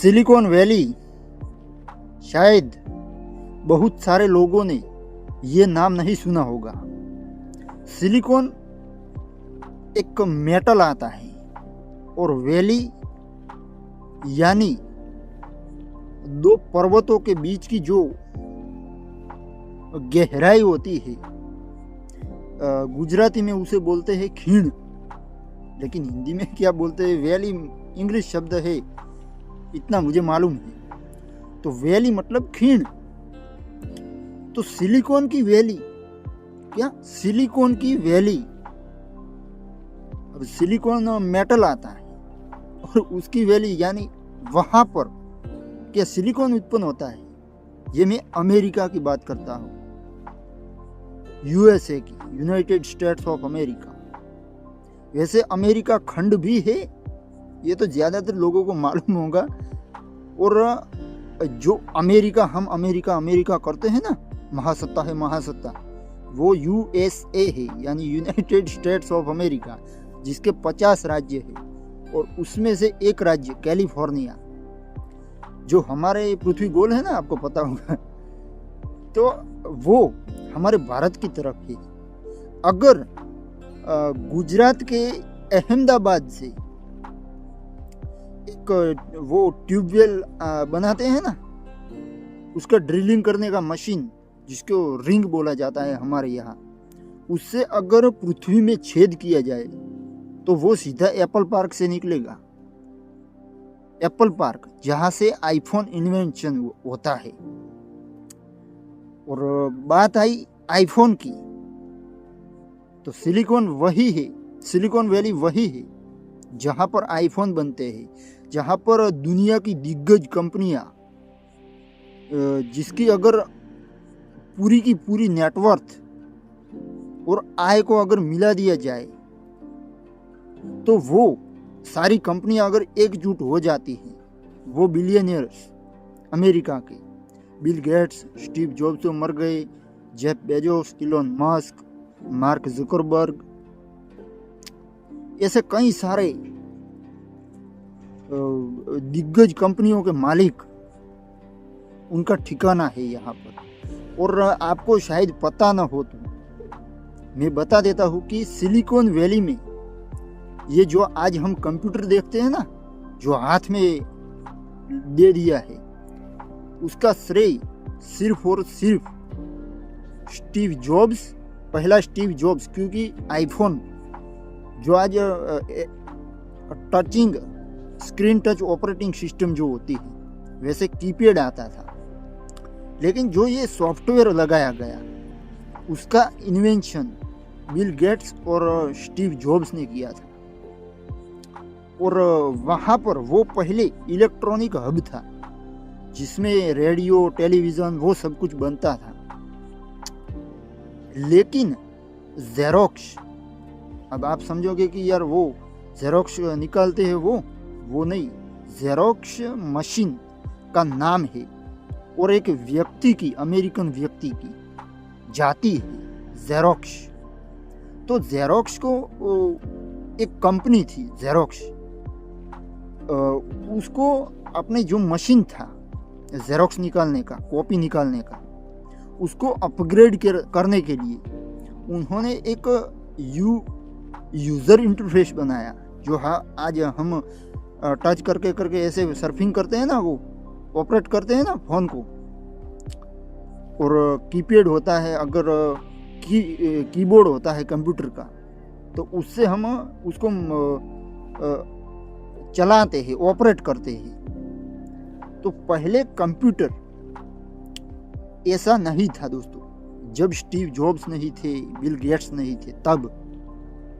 Silicon valley, शायद बहुत सारे लोगों ने ये नाम नहीं सुना होगा। सिलिकॉन एक मेटल आता है और वैली यानी दो पर्वतों के बीच की जो गहराई होती है, गुजराती में उसे बोलते हैं खीण, लेकिन हिंदी में क्या बोलते हैं, वैली इंग्लिश शब्द है, इतना मुझे मालूम है। तो वैली मतलब खीण। तो सिलिकॉन की वैली, क्या सिलिकॉन की वैली, अब सिलिकॉन मेटल आता है और उसकी वैली यानी वहां पर क्या सिलिकॉन उत्पन्न होता है। ये मैं अमेरिका की बात करता हूँ, यूएसए की, यूनाइटेड स्टेट्स ऑफ अमेरिका। वैसे अमेरिका खंड भी है, ये तो ज्यादातर लोगों को मालूम होगा। और जो अमेरिका, हम अमेरिका अमेरिका करते हैं ना, महासत्ता है महासत्ता, वो यूएसए है, यानी यूनाइटेड स्टेट्स ऑफ अमेरिका, जिसके 50 राज्य है और उसमें से एक राज्य कैलिफोर्निया, जो हमारे पृथ्वी गोल है ना, आपको पता होगा, तो वो हमारे भारत की तरफ है। अगर गुजरात के अहमदाबाद से एक वो ट्यूबवेल बनाते हैं ना, उसका ड्रिलिंग करने का मशीन, जिसको रिंग बोला जाता है हमारे यहाँ, उससे अगर पृथ्वी में छेद किया जाए तो वो सीधा एप्पल पार्क से निकलेगा। एप्पल पार्क, जहां से आईफोन इन्वेंशन होता है। और बात आई आईफोन की, तो सिलिकॉन वही है, सिलिकॉन वैली वही है जहां पर आईफोन बनते हैं, जहां पर दुनिया की दिग्गज कंपनियां, जिसकी अगर पूरी की पूरी नेटवर्थ और आय को अगर मिला दिया जाए तो वो सारी कंपनियां अगर एकजुट हो जाती हैं, वो बिलियनियर्स अमेरिका के, बिल गेट्स, स्टीव जॉब्स तो मर गए, Jeff Bezos, Elon Musk, mark Zuckerberg, ऐसे कई सारे दिग्गज कंपनियों के मालिक, उनका ठिकाना है यहाँ पर। और आपको शायद पता ना हो तो मैं बता देता हूँ कि सिलिकॉन वैली में ये जो आज हम कंप्यूटर देखते हैं ना, जो हाथ में दे दिया है, उसका श्रेय सिर्फ और सिर्फ स्टीव जॉब्स, पहला स्टीव जॉब्स, क्योंकि आईफोन जो आज touching screen touch operating system जो होती है, वैसे कीपैड आता था, लेकिन जो ये सॉफ्टवेयर लगाया गया उसका इन्वेंशन बिल गेट्स और स्टीव जॉब्स ने किया था। और वहाँ पर वो पहले इलेक्ट्रॉनिक हब था, जिसमें रेडियो, टेलीविज़न, वो सब कुछ बनता था। लेकिन जेरोक्स, अब आप समझोगे कि यार वो जेरोक्स निकालते हैं, वो नहीं, जेरोक्स मशीन का नाम है और एक व्यक्ति की, अमेरिकन व्यक्ति की जाति है जेरोक्स। तो जेरोक्स को एक कंपनी थी जेरोक्स, उसको अपने जो मशीन था जेरोक्स निकालने का, कॉपी निकालने का, उसको अपग्रेड करने के लिए उन्होंने एक यूज़र इंटरफेस बनाया, जो आज हम टच करके करके ऐसे सर्फिंग करते हैं ना, वो ऑपरेट करते हैं ना फोन को, और कीपैड होता है, अगर कीबोर्ड होता है कंप्यूटर का, तो उससे हम उसको चलाते हैं, ऑपरेट करते हैं। तो पहले कंप्यूटर ऐसा नहीं था दोस्तों, जब स्टीव जॉब्स नहीं थे, बिल गेट्स नहीं थे, तब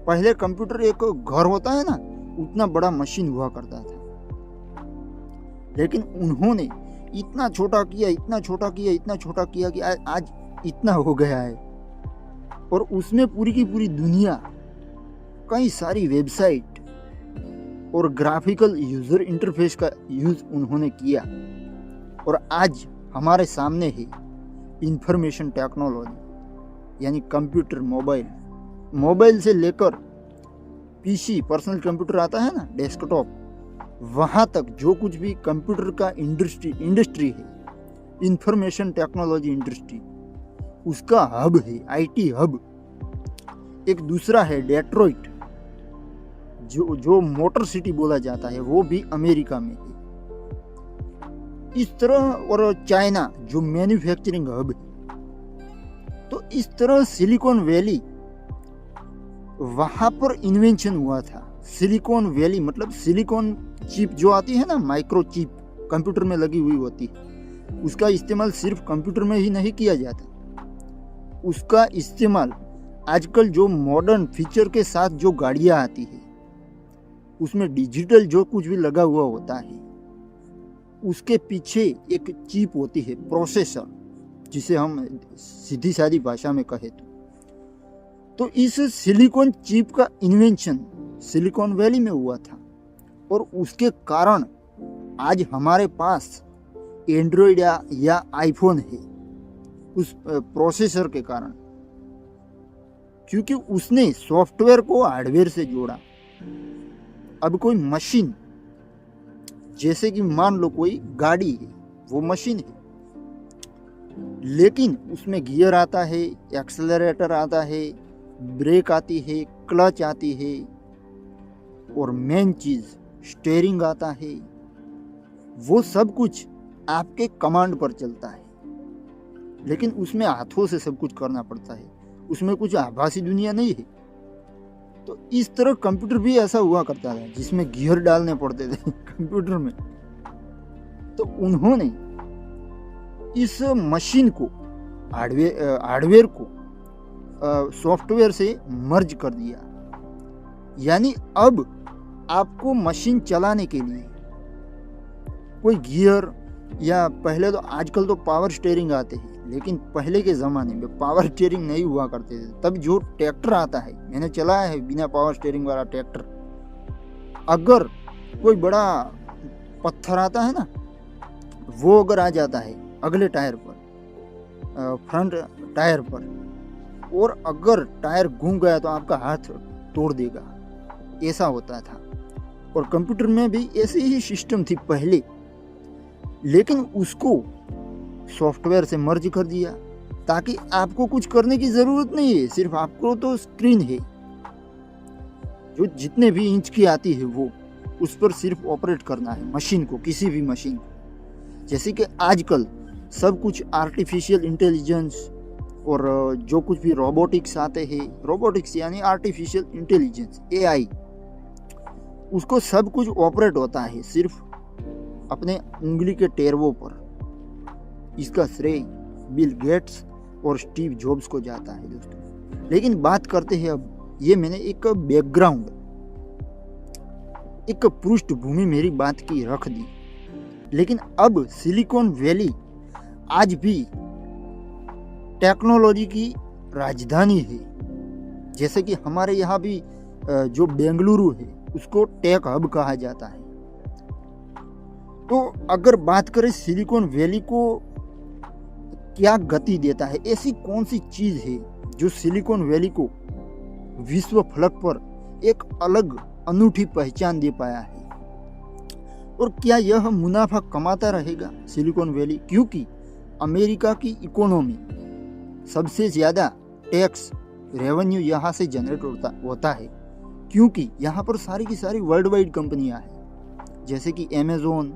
पहले कंप्यूटर एक घर होता है ना, उतना बड़ा मशीन हुआ करता था। लेकिन उन्होंने इतना छोटा किया, इतना छोटा किया, इतना छोटा किया कि आज इतना हो गया है। और उसमें पूरी की पूरी दुनिया, कई सारी वेबसाइट और ग्राफिकल यूजर इंटरफेस का यूज उन्होंने किया। और आज हमारे सामने है इंफॉर्मेशन टेक्नोलॉजी, यानी कंप्यूटर, मोबाइल से लेकर पीसी, पर्सनल कंप्यूटर आता है ना, डेस्कटॉप, वहाँ तक जो कुछ भी कंप्यूटर का इंडस्ट्री है, इंफॉर्मेशन टेक्नोलॉजी इंडस्ट्री, उसका हब है, आईटी हब। एक दूसरा है डेट्रॉइट, जो मोटर सिटी बोला जाता है, वो भी अमेरिका में है। इस तरह, और चाइना जो मैन्युफैक्चरिंग हब है। तो इस तरह सिलिकॉन वैली, वहां पर इन्वेंशन हुआ था। सिलिकॉन वैली मतलब सिलिकॉन चिप जो आती है ना, माइक्रो चिप कंप्यूटर में लगी हुई होती है, उसका इस्तेमाल सिर्फ कंप्यूटर में ही नहीं किया जाता। उसका इस्तेमाल आजकल जो मॉडर्न फीचर के साथ जो गाड़ियां आती है, उसमें डिजिटल जो कुछ भी लगा हुआ होता है, उसके पीछे एक चिप होती है, प्रोसेसर, जिसे हम सीधी सादी भाषा में कहे तो इस सिलिकॉन चिप का इन्वेंशन सिलिकॉन वैली में हुआ था। और उसके कारण आज हमारे पास एंड्रॉइड या आईफोन है, उस प्रोसेसर के कारण, क्योंकि उसने सॉफ्टवेयर को हार्डवेयर से जोड़ा। अब कोई मशीन, जैसे कि मान लो कोई गाड़ी है, वो मशीन है, लेकिन उसमें गियर आता है, एक्सेलरेटर आता है, ब्रेक आती है, क्लच आती है, और मेन चीज स्टीयरिंग आता है। वो सब कुछ आपके कमांड पर चलता है, लेकिन उसमें हाथों से सब कुछ करना पड़ता है, उसमें कुछ आभासी दुनिया नहीं है। तो इस तरह कंप्यूटर भी ऐसा हुआ करता था, जिसमें गियर डालने पड़ते थे कंप्यूटर में। तो उन्होंने इस मशीन को, हार्डवेयर को सॉफ्टवेयर से मर्ज कर दिया। यानी अब आपको मशीन चलाने के लिए कोई गियर, या पहले तो, आजकल तो पावर स्टीयरिंग आते हैं, लेकिन पहले के ज़माने में पावर स्टीयरिंग नहीं हुआ करते थे। तब जो ट्रैक्टर आता है, मैंने चलाया है बिना पावर स्टीयरिंग वाला ट्रैक्टर, अगर कोई बड़ा पत्थर आता है ना, वो अगर आ जाता है अगले टायर पर, फ्रंट टायर पर, और अगर टायर घूम गया तो आपका हाथ तोड़ देगा, ऐसा होता था। और कंप्यूटर में भी ऐसे ही सिस्टम थी पहले, लेकिन उसको सॉफ्टवेयर से मर्ज कर दिया, ताकि आपको कुछ करने की ज़रूरत नहीं है। सिर्फ आपको तो स्क्रीन है, जो जितने भी इंच की आती है, वो उस पर सिर्फ ऑपरेट करना है मशीन को, किसी भी मशीन को। जैसे कि आजकल सब कुछ आर्टिफिशियल इंटेलिजेंस और जो कुछ भी रोबोटिक्स आते हैं, रोबोटिक्स यानी आर्टिफिशियल इंटेलिजेंस, एआई, उसको सब कुछ ऑपरेट होता है सिर्फ अपने उंगली के टेरवों पर। इसका श्रेय बिल गेट्स और स्टीव जॉब्स को जाता है दोस्तों। लेकिन बात करते हैं अब, ये मैंने एक बैकग्राउंड, एक पृष्ठभूमि मेरी बात की रख दी, लेकिन अब सिलिकॉन वैली आज भी टेक्नोलॉजी की राजधानी है। जैसे कि हमारे यहाँ भी जो बेंगलुरु है, उसको टेक हब कहा जाता है। तो अगर बात करें सिलिकॉन वैली को क्या गति देता है, ऐसी कौन सी चीज है जो सिलिकॉन वैली को विश्व फलक पर एक अलग अनूठी पहचान दे पाया है, और क्या यह मुनाफा कमाता रहेगा सिलिकॉन वैली? क्योंकि अमेरिका की इकोनॉमी सबसे ज़्यादा टैक्स रेवेन्यू यहाँ से जनरेट होता है, क्योंकि यहाँ पर सारी की सारी वर्ल्ड वाइड कंपनियाँ हैं, जैसे कि अमेज़ोन,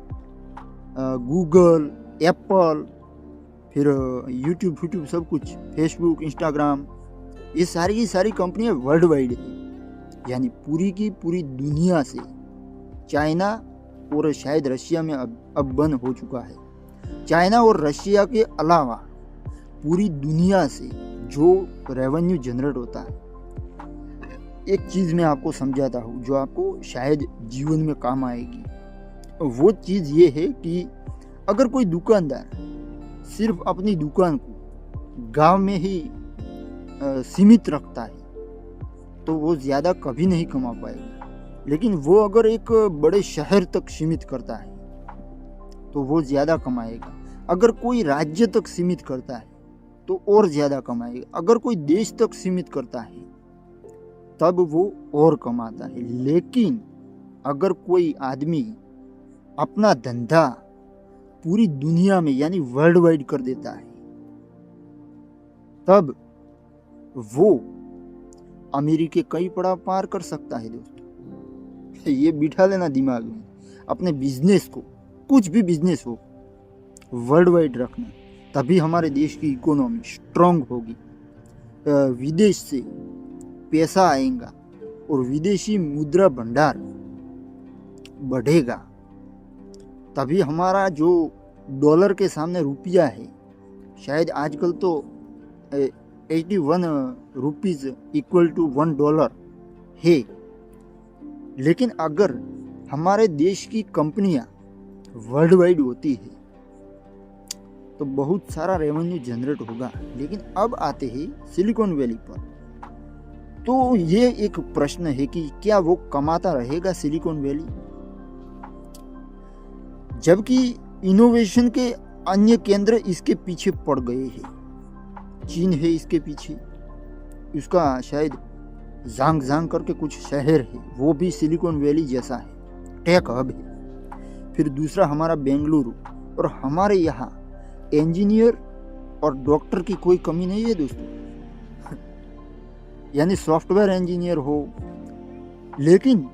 गूगल, एप्पल, फिर यूट्यूब सब कुछ, फेसबुक, इंस्टाग्राम, ये सारी की सारी कंपनियाँ वर्ल्ड वाइड है, यानी पूरी की पूरी दुनिया से। चाइना और शायद रशिया में अब बंद हो चुका है। चाइना और रशिया के अलावा पूरी दुनिया से जो रेवेन्यू जनरेट होता है, एक चीज़ मैं आपको समझाता हूँ जो आपको शायद जीवन में काम आएगी। वो चीज़ ये है कि अगर कोई दुकानदार सिर्फ अपनी दुकान को गांव में ही सीमित रखता है, तो वो ज़्यादा कभी नहीं कमा पाएगा। लेकिन वो अगर एक बड़े शहर तक सीमित करता है, तो वो ज़्यादा कमाएगा। अगर कोई राज्य तक सीमित करता है, तो और ज़्यादा कमाएगा। अगर कोई देश तक सीमित करता है, तब वो और कमाता है। लेकिन अगर कोई आदमी अपना धंधा पूरी दुनिया में यानी वर्ल्ड वाइड कर देता है, तब वो अमेरिका कई पड़ाव पार कर सकता है दोस्तों। ये बिठा लेना दिमाग में। अपने बिजनेस को, कुछ भी बिजनेस हो, वर्ल्ड वाइड रखना, तभी हमारे देश की इकोनॉमी स्ट्रांग होगी। विदेश से पैसा आएगा और विदेशी मुद्रा भंडार बढ़ेगा, तभी हमारा जो डॉलर के सामने रुपया है, शायद आजकल तो 81 रुपीज़ इक्वल टू $1 है, लेकिन अगर हमारे देश की कंपनियां वर्ल्ड वाइड होती है तो बहुत सारा रेवेन्यू जनरेट होगा। लेकिन अब आते हैं सिलिकॉन वैली पर, तो ये एक प्रश्न है कि क्या वो कमाता रहेगा सिलिकॉन वैली, जबकि इनोवेशन के अन्य केंद्र इसके पीछे पड़ गए हैं। चीन है इसके पीछे, उसका शायद ज़ांग करके कुछ शहर है, वो भी सिलिकॉन वैली जैसा है, टेक हब है। फिर दूसरा हमारा बेंगलुरु, और हमारे यहाँ इंजीनियर और डॉक्टर की कोई कमी नहीं है दोस्तों, यानी सॉफ्टवेयर इंजीनियर हो। लेकिन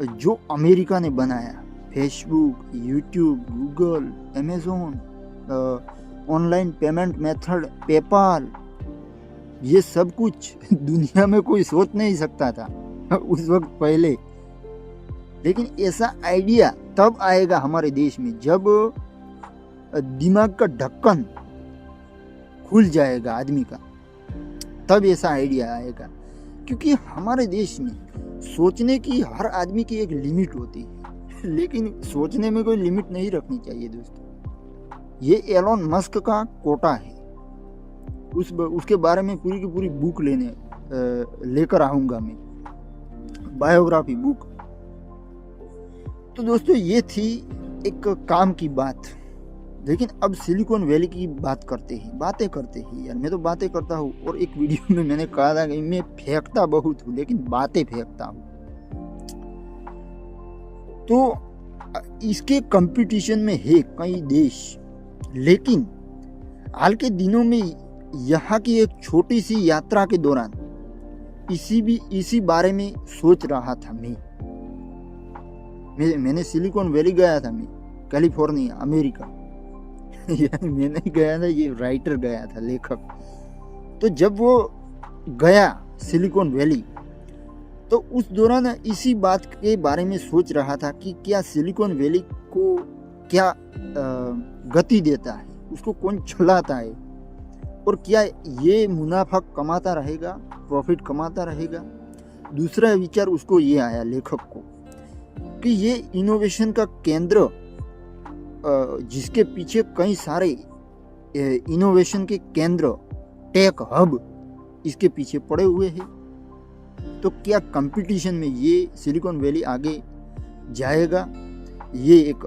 जो अमेरिका ने बनाया, Facebook, YouTube, Google, Amazon, online payment method, PayPal, ये सब कुछ दुनिया में कोई सोच नहीं सकता था उस वक्त पहले। लेकिन ऐसा आइडिया तब आएगा हमारे देश में जब दिमाग का ढक्कन खुल जाएगा आदमी का, तब ऐसा आइडिया आएगा। क्योंकि हमारे देश में सोचने की हर आदमी की एक लिमिट होती है, लेकिन सोचने में कोई लिमिट नहीं रखनी चाहिए दोस्तों। ये एलोन मस्क का कोटा है, उसके बारे में पूरी की पूरी बुक लेकर आऊँगा मैं, बायोग्राफी बुक। तो दोस्तों ये थी एक काम की बात। लेकिन अब सिलिकॉन वैली की बात करते हैं, बातें करते हैं यार। मैं तो बातें करता हूँ, और एक वीडियो में मैंने कहा था कि मैं फेंकता बहुत हूँ लेकिन बातें फेंकता हूँ। तो इसके कंपटीशन में है कई देश, लेकिन हाल के दिनों में यहाँ की एक छोटी सी यात्रा के दौरान इसी बारे में सोच रहा था मैंने सिलिकॉन वैली गया था, मैं कैलिफोर्निया, अमेरिका यानी मैं नहीं गया था, ये राइटर गया था, लेखक। तो जब वो गया सिलिकॉन वैली, तो उस दौरान इसी बात के बारे में सोच रहा था कि क्या सिलिकॉन वैली को क्या गति देता है, उसको कौन चलाता है, और क्या ये मुनाफा कमाता रहेगा, प्रॉफिट कमाता रहेगा। दूसरा विचार उसको ये आया, लेखक को, कि ये इनोवेशन का केंद्र, जिसके पीछे कई सारे इनोवेशन के केंद्र, टेक हब इसके पीछे पड़े हुए हैं, तो क्या कंपटीशन में ये सिलिकॉन वैली आगे जाएगा। ये एक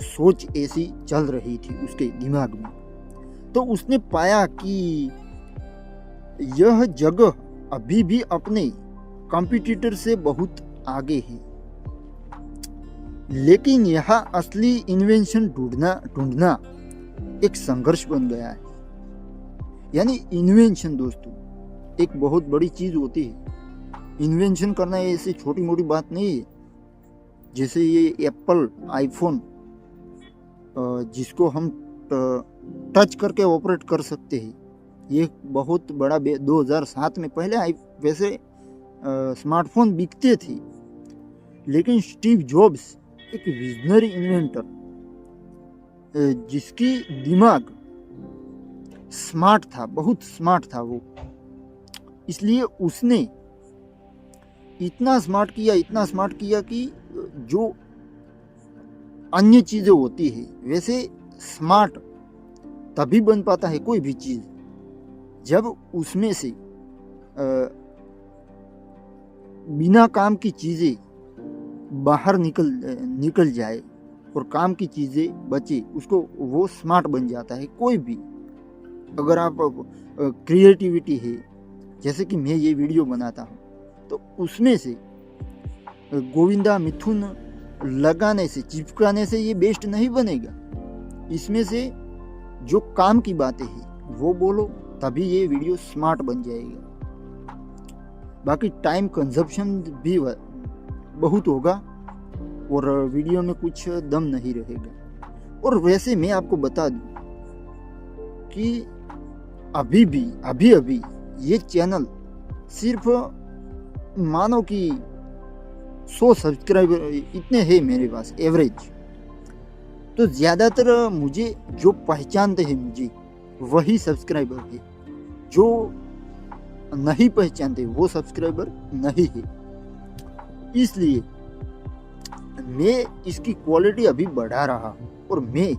सोच ऐसी चल रही थी उसके दिमाग में। तो उसने पाया कि यह जगह अभी भी अपने कॉम्पिटिटर से बहुत आगे है, लेकिन यहाँ असली इन्वेंशन ढूंढना एक संघर्ष बन गया है। यानी इन्वेंशन दोस्तों एक बहुत बड़ी चीज होती है। इन्वेंशन करना ऐसी छोटी मोटी बात नहीं है। जैसे ये एप्पल आईफोन, जिसको हम टच करके ऑपरेट कर सकते हैं, ये बहुत बड़ा 2007 में पहले वैसे स्मार्टफोन बिकते थे, लेकिन स्टीव जॉब्स एक विजनरी इन्वेंटर, जिसकी दिमाग स्मार्ट था, बहुत स्मार्ट था वो, इसलिए उसने इतना स्मार्ट किया कि जो अन्य चीजें होती है, वैसे स्मार्ट तभी बन पाता है कोई भी चीज जब उसमें से बिना काम की चीजें बाहर निकल जाए और काम की चीजें बचे, उसको वो स्मार्ट बन जाता है। कोई भी, अगर आप क्रिएटिविटी है, जैसे कि मैं ये वीडियो बनाता हूँ, तो उसमें से गोविंदा मिथुन लगाने से, चिपकाने से ये बेस्ट नहीं बनेगा। इसमें से जो काम की बातें हैं वो बोलो, तभी ये वीडियो स्मार्ट बन जाएगा। बाकी टाइम कंजप्शन भी बहुत होगा और वीडियो में कुछ दम नहीं रहेगा। और वैसे मैं आपको बता दूं कि अभी ये चैनल सिर्फ मानो कि 100 सब्सक्राइबर इतने हैं मेरे पास एवरेज। तो ज़्यादातर मुझे जो पहचानते हैं मुझे वही सब्सक्राइबर है, जो नहीं पहचानते वो सब्सक्राइबर नहीं है। इसलिए मैं इसकी क्वालिटी अभी बढ़ा रहा हूँ और मैं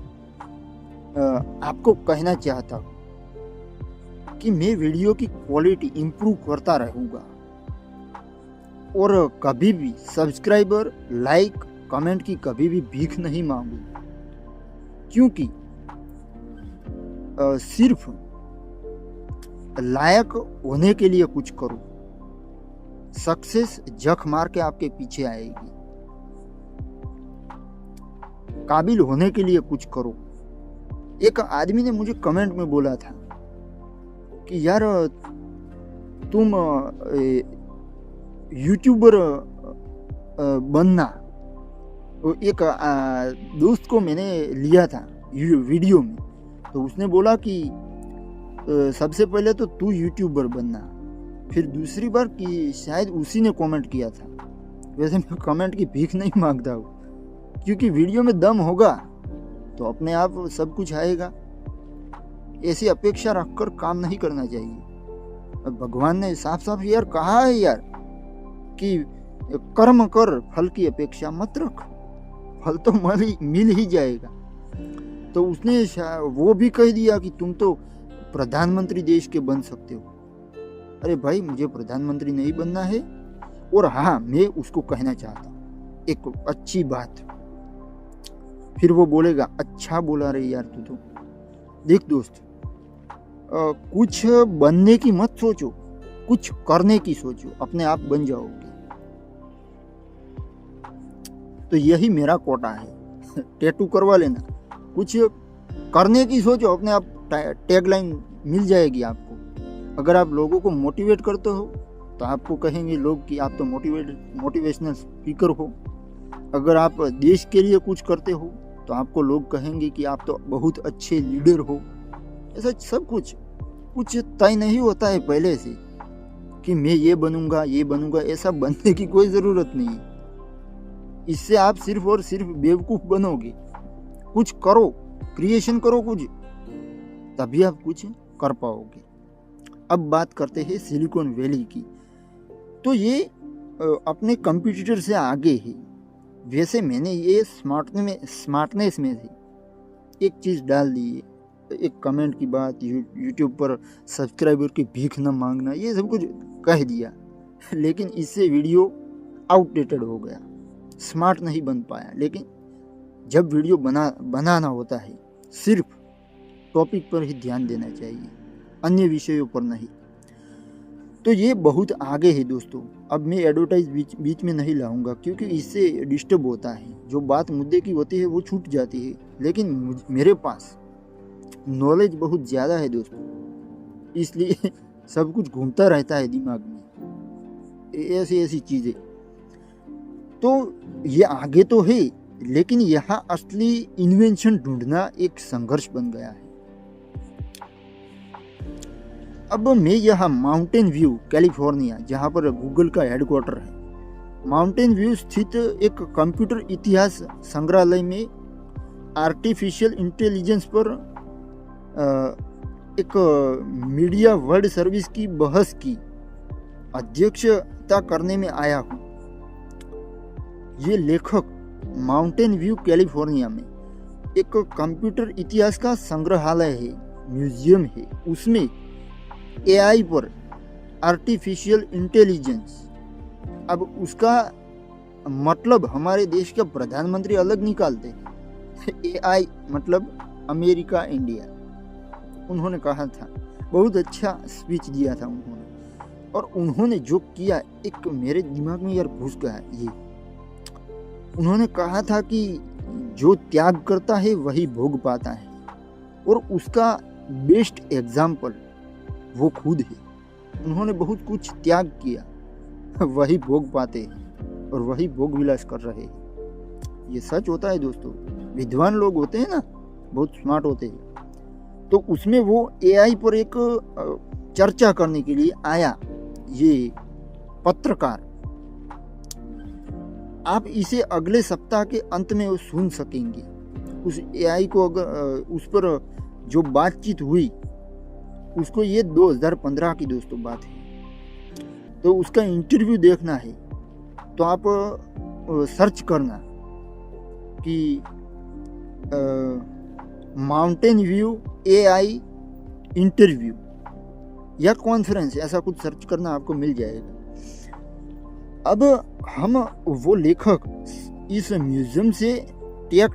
आपको कहना चाहता हूँ कि मैं वीडियो की क्वालिटी इम्प्रूव करता रहूँगा और कभी भी सब्सक्राइबर, लाइक, कमेंट की कभी भी भीख नहीं मांगू, क्योंकि सिर्फ लायक होने के लिए कुछ करो, सक्सेस जख मार के आपके पीछे आएगी। काबिल होने के लिए कुछ करो। एक आदमी ने मुझे कमेंट में बोला था कि यार तुम यूट्यूबर बनना। एक दोस्त को मैंने लिया था वीडियो में, तो उसने बोला कि सबसे पहले तो तू यूट्यूबर बनना। फिर दूसरी बार कि शायद उसी ने कमेंट किया था। वैसे मैं कमेंट की भीख नहीं मांगता हूँ, क्योंकि वीडियो में दम होगा तो अपने आप सब कुछ आएगा। ऐसी अपेक्षा रखकर काम नहीं करना चाहिए। भगवान ने साफ साफ यार कहा है यार कि कर्म कर, फल की अपेक्षा मत रख, फल तो मिल ही जाएगा। तो उसने वो भी कह दिया कि तुम तो प्रधानमंत्री देश के बन सकते हो। अरे भाई, मुझे प्रधानमंत्री नहीं बनना है। और हाँ, मैं उसको कहना चाहता हूँ एक अच्छी बात। फिर वो बोलेगा अच्छा बोला रे यार तू तो। देख दोस्त, कुछ बनने की मत सोचो, कुछ करने की सोचो, अपने आप बन जाओगे। तो यही मेरा कोटा है, टैटू करवा लेना। कुछ करने की सोचो, अपने आप टैगलाइन मिल जाएगी आपको। अगर आप लोगों को मोटिवेट करते हो तो आपको कहेंगे लोग कि आप तो मोटिवेशनल स्पीकर हो। अगर आप देश के लिए कुछ करते हो तो आपको लोग कहेंगे कि आप तो बहुत अच्छे लीडर हो। ऐसा सब कुछ तय नहीं होता है पहले से कि मैं ये बनूंगा। ऐसा बनने की कोई ज़रूरत नहीं है। इससे आप सिर्फ और सिर्फ बेवकूफ़ बनोगे। कुछ करो, क्रिएशन करो कुछ, तभी आप कुछ कर पाओगे। अब बात करते हैं सिलिकॉन वैली की। तो ये अपने कंपटीटर से आगे है। वैसे मैंने ये स्मार्टनेस में से एक चीज़ डाल दी है, एक कमेंट की बात, यूट्यूब पर सब्सक्राइबर की भीख न मांगना, ये सब कुछ कह दिया, लेकिन इससे वीडियो आउटडेटेड हो गया, स्मार्ट नहीं बन पाया। लेकिन जब वीडियो बनाना होता है, सिर्फ टॉपिक पर ही ध्यान देना चाहिए, अन्य विषयों पर नहीं। तो ये बहुत आगे है दोस्तों। अब मैं एडवर्टाइज बीच में नहीं लाऊंगा, क्योंकि इससे डिस्टर्ब होता है। जो बात मुद्दे की होती है वो छूट जाती है। लेकिन मेरे पास नॉलेज बहुत ज़्यादा है दोस्तों, इसलिए सब कुछ घूमता रहता है दिमाग में, ऐसी चीज़ें। तो ये आगे तो है, लेकिन यहाँ असली इन्वेंशन ढूंढना एक संघर्ष बन गया है। अब मैं यहाँ माउंटेन व्यू कैलिफोर्निया, जहाँ पर गूगल का हेडक्वार्टर है, माउंटेन व्यू स्थित एक कंप्यूटर इतिहास संग्रहालय में आर्टिफिशियल इंटेलिजेंस पर एक मीडिया वर्ल्ड सर्विस की बहस की अध्यक्षता करने में आया हूँ। ये लेखक माउंटेन व्यू कैलिफोर्निया में एक कंप्यूटर इतिहास का संग्रहालय है, म्यूजियम है। उसमें एआई पर, आर्टिफिशियल इंटेलिजेंस, अब उसका मतलब हमारे देश के प्रधानमंत्री अलग निकालते हैं। एआई मतलब अमेरिका, इंडिया। उन्होंने कहा था, बहुत अच्छा स्पीच दिया था उन्होंने, और उन्होंने जो किया एक मेरे दिमाग में यार घुस गया। ये उन्होंने कहा था कि जो त्याग करता है वही भोग पाता है, और उसका बेस्ट एग्जाम्पल वो खुद है। उन्होंने बहुत कुछ त्याग किया, वही भोग पाते हैं और वही भोग विलास कर रहे हैं। ये सच होता है दोस्तों। विद्वान लोग होते हैं ना, बहुत स्मार्ट होते हैं, तो उसमें वो एआई पर एक चर्चा करने के लिए आया ये पत्रकार। आप इसे अगले सप्ताह के अंत में सुन सकेंगे। उस एआई को अगर उस पर जो बातचीत हुई उसको, ये 2015 की दोस्तों बात है, तो उसका इंटरव्यू देखना है तो आप सर्च करना कि माउंटेन व्यू एआई इंटरव्यू या कॉन्फ्रेंस, ऐसा कुछ सर्च करना, आपको मिल जाएगा। अब हम वो लेखक इस म्यूजियम से टेक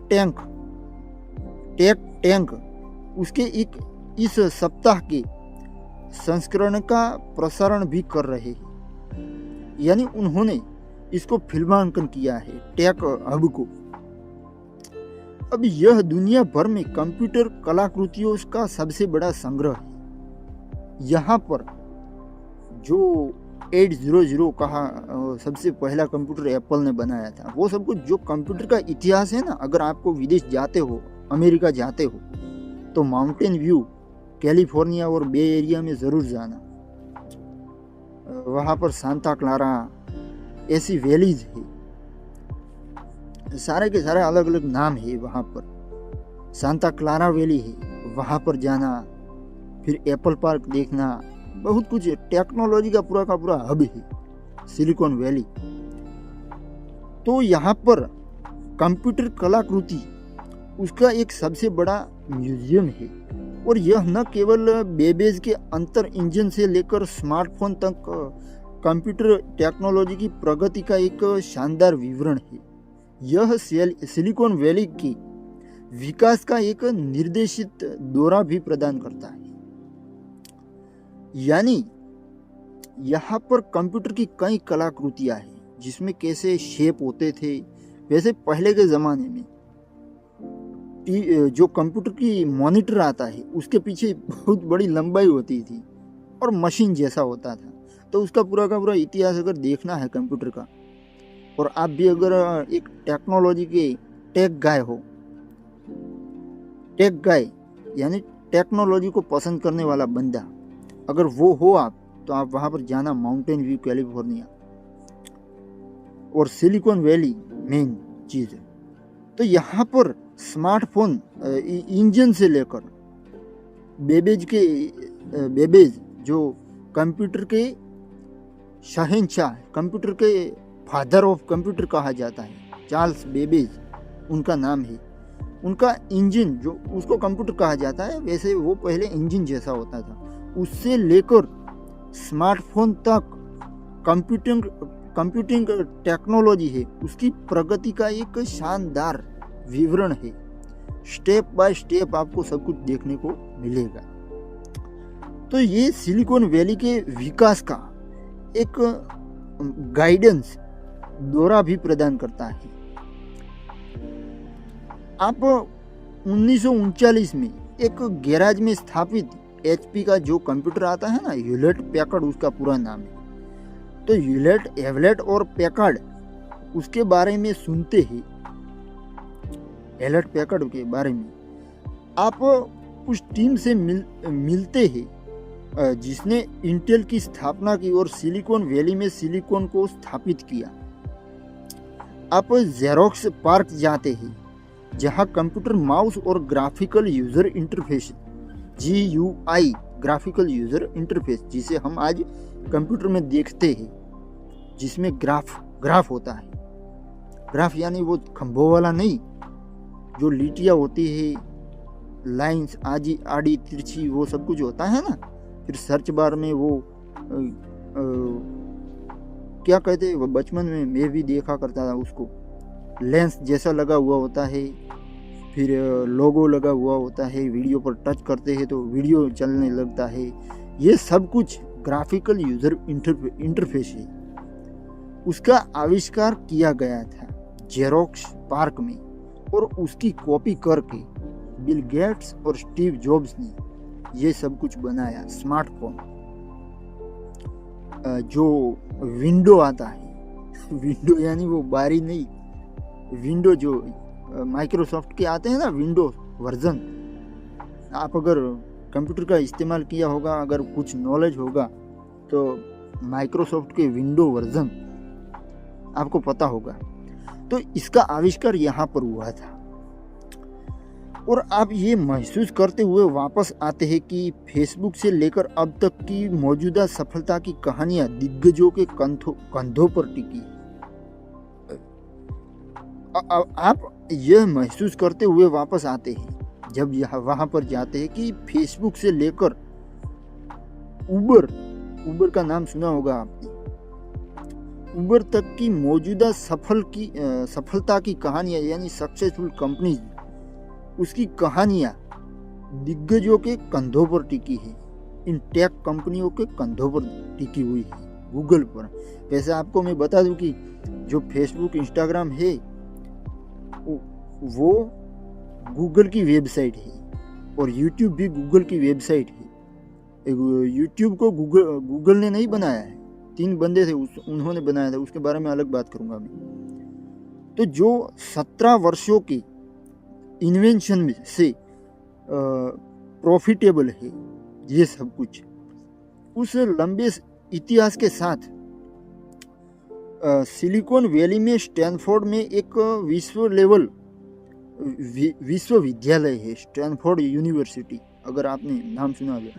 टैंक उसके एक इस सप्ताह के संस्करण का प्रसारण भी कर रहे हैं, यानी उन्होंने इसको फिल्मांकन किया है टेक हब को। अब यह दुनिया भर में कंप्यूटर कलाकृतियों का सबसे बड़ा संग्रह है। यहाँ पर जो 800 कहा सबसे पहला कंप्यूटर एप्पल ने बनाया था, वो सब कुछ जो कंप्यूटर का इतिहास है ना, अगर आपको विदेश जाते हो, अमेरिका जाते हो, तो माउंटेन व्यू कैलिफोर्निया और बे एरिया में ज़रूर जाना। वहाँ पर सांता क्लारा ऐसी वैलीज है, सारे के सारे अलग अलग नाम है वहाँ पर। सांता क्लारा वैली है, वहाँ पर जाना, फिर एप्पल पार्क देखना, बहुत कुछ टेक्नोलॉजी का पूरा हब है सिलिकॉन वैली। तो यहाँ पर कंप्यूटर कलाकृति उसका एक सबसे बड़ा म्यूजियम है, और यह न केवल बेबेज के अंतर इंजन से लेकर स्मार्टफोन तक कंप्यूटर टेक्नोलॉजी की प्रगति का एक शानदार विवरण है। यह सिलिकॉन वैली के विकास का एक निर्देशित दौरा भी प्रदान करता है। यानी यहाँ पर कंप्यूटर की कई कलाकृतियाँ हैं, जिसमें कैसे शेप होते थे। वैसे पहले के ज़माने में जो कंप्यूटर की मॉनिटर आता है उसके पीछे बहुत बड़ी लंबाई होती थी और मशीन जैसा होता था। तो उसका पूरा का पूरा इतिहास अगर देखना है कंप्यूटर का, और आप भी अगर एक टेक्नोलॉजी के टेक गाय हो, टेक गाय यानी टेक्नोलॉजी को पसंद करने वाला बंदा अगर वो हो आप, तो आप वहाँ पर जाना, माउंटेन व्यू कैलिफोर्निया और सिलिकॉन वैली मेन चीज़ है। तो यहाँ पर स्मार्टफोन इंजन से लेकर बेबेज जो कंप्यूटर के शहंशाह, कंप्यूटर के फादर ऑफ कंप्यूटर कहा जाता है, चार्ल्स बेबेज उनका नाम है। उनका इंजन जो उसको कंप्यूटर कहा जाता है, वैसे वो पहले इंजन जैसा होता था, उससे लेकर स्मार्टफोन तक कंप्यूटिंग टेक्नोलॉजी है, उसकी प्रगति का एक शानदार विवरण है। स्टेप बाय स्टेप आपको सब कुछ देखने को मिलेगा। तो ये सिलिकॉन वैली के विकास का एक गाइडेंस दौरा भी प्रदान करता है। आप 1939 में एक गैराज में स्थापित HP का जो कंप्यूटर आता है ना, ह्यूलेट पैकर्ड उसका पूरा नाम है, तो ह्यूलेट, एवलेट और पैकर्ड उसके बारे में सुनते ही, ह्यूलेट पैकर्ड के बारे में आप उस टीम से मिलते हैं जिसने इंटेल की स्थापना की और सिलिकॉन वैली में सिलिकॉन को स्थापित किया। आप जेरोक्स पार्क जाते हैं, जहां कंप्यूटर माउस और graphical user interface GUI graphical user interface, जिसे हम आज कंप्यूटर में देखते हैं, जिसमें ग्राफ होता है। ग्राफ यानी वो खंभों वाला नहीं, जो लीटियाँ होती है, लाइंस आड़ी तिरछी, वो सब कुछ होता है ना। फिर सर्च बार में वो क्या कहते हैं, वो बचपन में मैं भी देखा करता था, उसको लेंस जैसा लगा हुआ होता है, फिर लोगो लगा हुआ होता है, वीडियो पर टच करते हैं तो वीडियो चलने लगता है। ये सब कुछ ग्राफिकल यूजर इंटरफेस है। उसका आविष्कार किया गया था जेरोक्स पार्क में और उसकी कॉपी करके बिल गेट्स और स्टीव जॉब्स ने ये सब कुछ बनाया। स्मार्टफोन जो विंडो आता है, विंडो यानी वो बारी नहीं, विंडो जो माइक्रोसॉफ्ट के आते हैं ना, विंडो वर्जन। आप अगर कंप्यूटर का इस्तेमाल किया होगा, अगर कुछ नॉलेज होगा तो माइक्रोसॉफ्ट के विंडो वर्जन आपको पता होगा। तो इसका आविष्कार यहाँ पर हुआ था। और आप ये महसूस करते हुए वापस आते हैं कि फेसबुक से लेकर अब तक की मौजूदा सफलता की कहानियां दिग्गजों के कंधों पर टिकी। आप यह महसूस करते हुए वापस आते हैं जब वहां पर जाते हैं कि फेसबुक से लेकर उबर का नाम सुना होगा आपने, उबर तक की मौजूदा सफलता की कहानियां यानी सक्सेसफुल कंपनीज, उसकी कहानियां दिग्गजों के कंधों पर टिकी है। इन टेक कंपनियों के कंधों पर टिकी हुई है, गूगल पर। वैसे आपको मैं बता दूं कि जो फेसबुक इंस्टाग्राम है वो गूगल की वेबसाइट है और यूट्यूब भी गूगल की वेबसाइट है। यूट्यूब को गूगल ने नहीं बनाया है, 3 बंदे थे उन्होंने बनाया था, उसके बारे में अलग बात करूंगा मैं। तो जो 17 वर्षों की इन्वेंशन में से प्रॉफिटेबल है ये सब कुछ, उस लंबे इतिहास के साथ सिलिकॉन वैली में स्टैनफोर्ड में एक विश्वविद्यालय है, स्टैनफोर्ड यूनिवर्सिटी, अगर आपने नाम सुना होगा।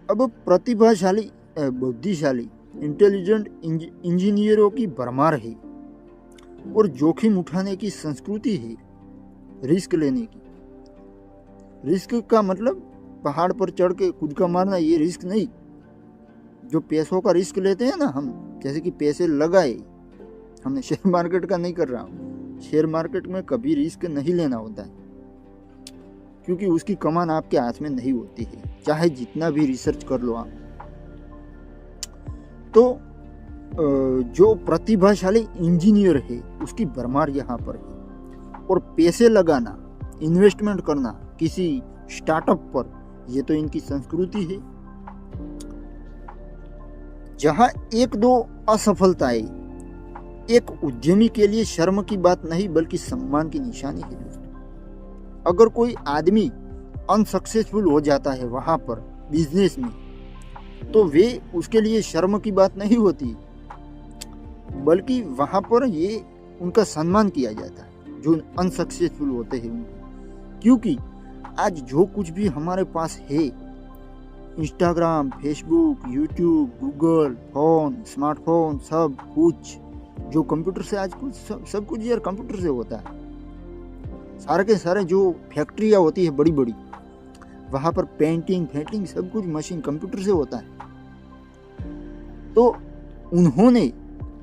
अब प्रतिभाशाली, बुद्धिशाली, इंटेलिजेंट इंजीनियरों की भरमार है और जोखिम उठाने की संस्कृति है, रिस्क लेने की। रिस्क का मतलब पहाड़ पर चढ़ के कूद का मारना, ये रिस्क नहीं। जो पैसों का रिस्क लेते हैं ना हम, जैसे कि पैसे लगाए, हमने शेयर मार्केट का नहीं कर रहा हूँ, शेयर मार्केट में कभी रिस्क नहीं लेना होता है क्योंकि उसकी कमान आपके हाथ में नहीं होती है, चाहे जितना भी रिसर्च कर लो आप। तो जो प्रतिभाशाली इंजीनियर है उसकी भरमार यहाँ पर है। और पैसे लगाना, इन्वेस्टमेंट करना किसी स्टार्टअप पर, ये तो इनकी संस्कृति है। जहां 1-2 असफलताएं एक उद्यमी के लिए शर्म की बात नहीं बल्कि सम्मान की निशानी है दोस्तों। अगर कोई आदमी अनसक्सेसफुल हो जाता है वहां पर बिजनेस में, तो वे उसके लिए शर्म की बात नहीं होती, बल्कि वहां पर ये उनका सम्मान किया जाता है जो अनसक्सेसफुल होते हैं उनको। क्योंकि आज जो कुछ भी हमारे पास है, Instagram, Facebook, YouTube, Google, phone, smartphone, सब कुछ जो कंप्यूटर से, आज कुछ सब कुछ यार कंप्यूटर से होता है। सारे के सारे जो फैक्ट्रियाँ होती है बड़ी बड़ी, वहाँ पर पेंटिंग सब कुछ मशीन कंप्यूटर से होता है। तो उन्होंने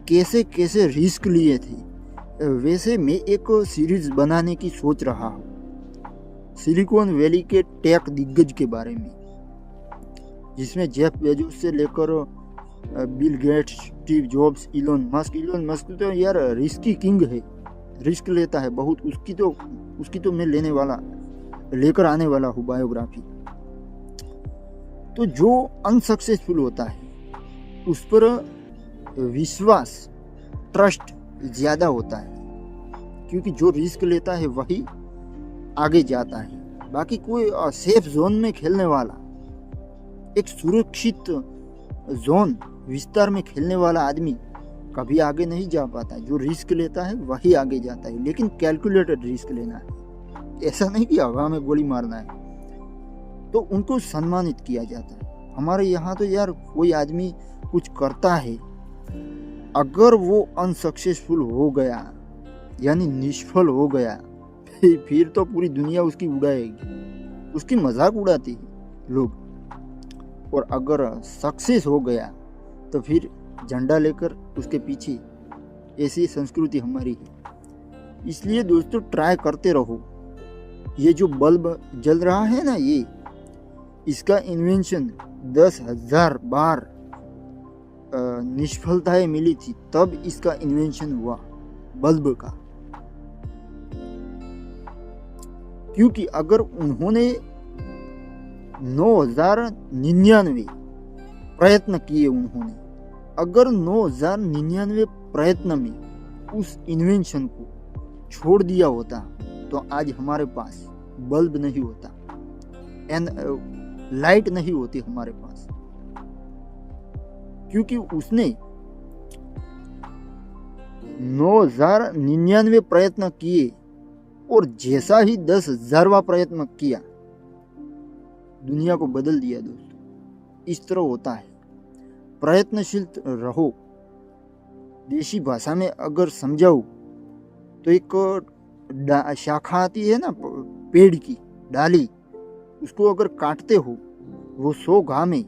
कैसे कैसे रिस्क लिए थे, वैसे मैं एक सीरीज बनाने की सोच रहा हूँ सिलिकॉन वैली के टेक दिग्गज के बारे में, जिसमें जेफ बेजोस से लेकर Bill Gates, Steve jobs, Elon Musk तो यार रिस्की किंग है, रिस्क लेता है बहुत। उसकी तो मैं लेकर आने वाला हूँ बायोग्राफी। तो जो अनसक्सेसफुल होता है उस पर विश्वास, ट्रस्ट ज्यादा होता है, क्योंकि जो रिस्क लेता है वही आगे जाता है। बाकी कोई सेफ जोन में खेलने वाला, एक सुरक्षित जोन विस्तार में खेलने वाला आदमी कभी आगे नहीं जा पाता। जो रिस्क लेता है वही आगे जाता है, लेकिन कैलकुलेटेड रिस्क लेना है, ऐसा नहीं कि हवा में गोली मारना है। तो उनको सम्मानित किया जाता है। हमारे यहाँ तो यार कोई आदमी कुछ करता है, अगर वो अनसक्सेसफुल हो गया यानी निष्फल हो गया, फिर तो पूरी दुनिया उसकी उड़ाएगी, उसकी मजाक उड़ाती है लोग। और अगर सक्सेस हो गया तो फिर झंडा लेकर उसके पीछे, ऐसी संस्कृति हमारी है। इसलिए दोस्तों ट्राई करते रहो। ये जो बल्ब जल रहा है ना, ये इसका इन्वेंशन 10,000 बार निष्फलताएं मिली थी, तब इसका इन्वेंशन हुआ। बल्ब का। क्योंकि अगर उन्होंने 9,099 प्रयत्न किए, उन्होंने अगर 9,099 प्रयत्न में उस इन्वेंशन को छोड़ दिया होता तो आज हमारे पास बल्ब नहीं होता, लाइट नहीं होती हमारे पास। क्योंकि उसने 9,099 प्रयत्न किए और जैसा ही 10,000वां प्रयत्न किया, दुनिया को बदल दिया दोस्तों। इस तरह होता है, प्रयत्नशील रहो। देशी भाषा में अगर समझाऊं तो एक शाखा आती है ना पेड़ की, डाली, उसको अगर काटते हो वो 100 घा में